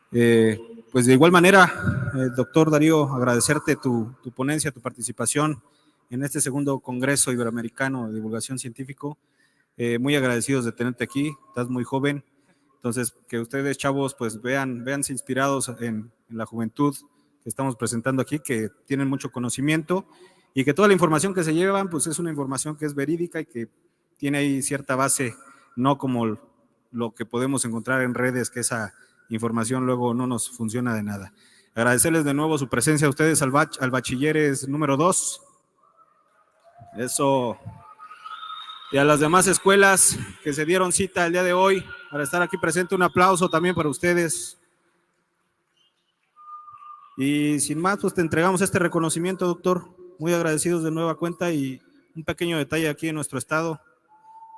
Pues de igual manera, doctor Darío, agradecerte tu ponencia, tu participación en este segundo Congreso Iberoamericano de Divulgación Científico. Muy agradecidos de tenerte aquí, estás muy joven, entonces que ustedes, chavos, pues véanse inspirados en la juventud que estamos presentando aquí, que tienen mucho conocimiento y que toda la información que se llevan, pues es una información que es verídica y que tiene ahí cierta base, no como lo que podemos encontrar en redes, que esa información luego no nos funciona de nada. Agradecerles de nuevo su presencia a ustedes, al bachilleres número 2. Eso. Y a las demás escuelas que se dieron cita el día de hoy para estar aquí presente, un aplauso también para ustedes. Y sin más, pues te entregamos este reconocimiento, doctor. Muy agradecidos de nueva cuenta y un pequeño detalle aquí en nuestro estado,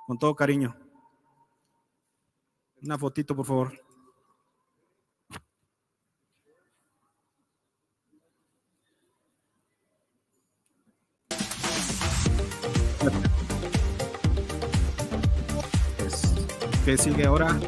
con todo cariño. Una fotito, por favor. ¿Qué sigue ahora?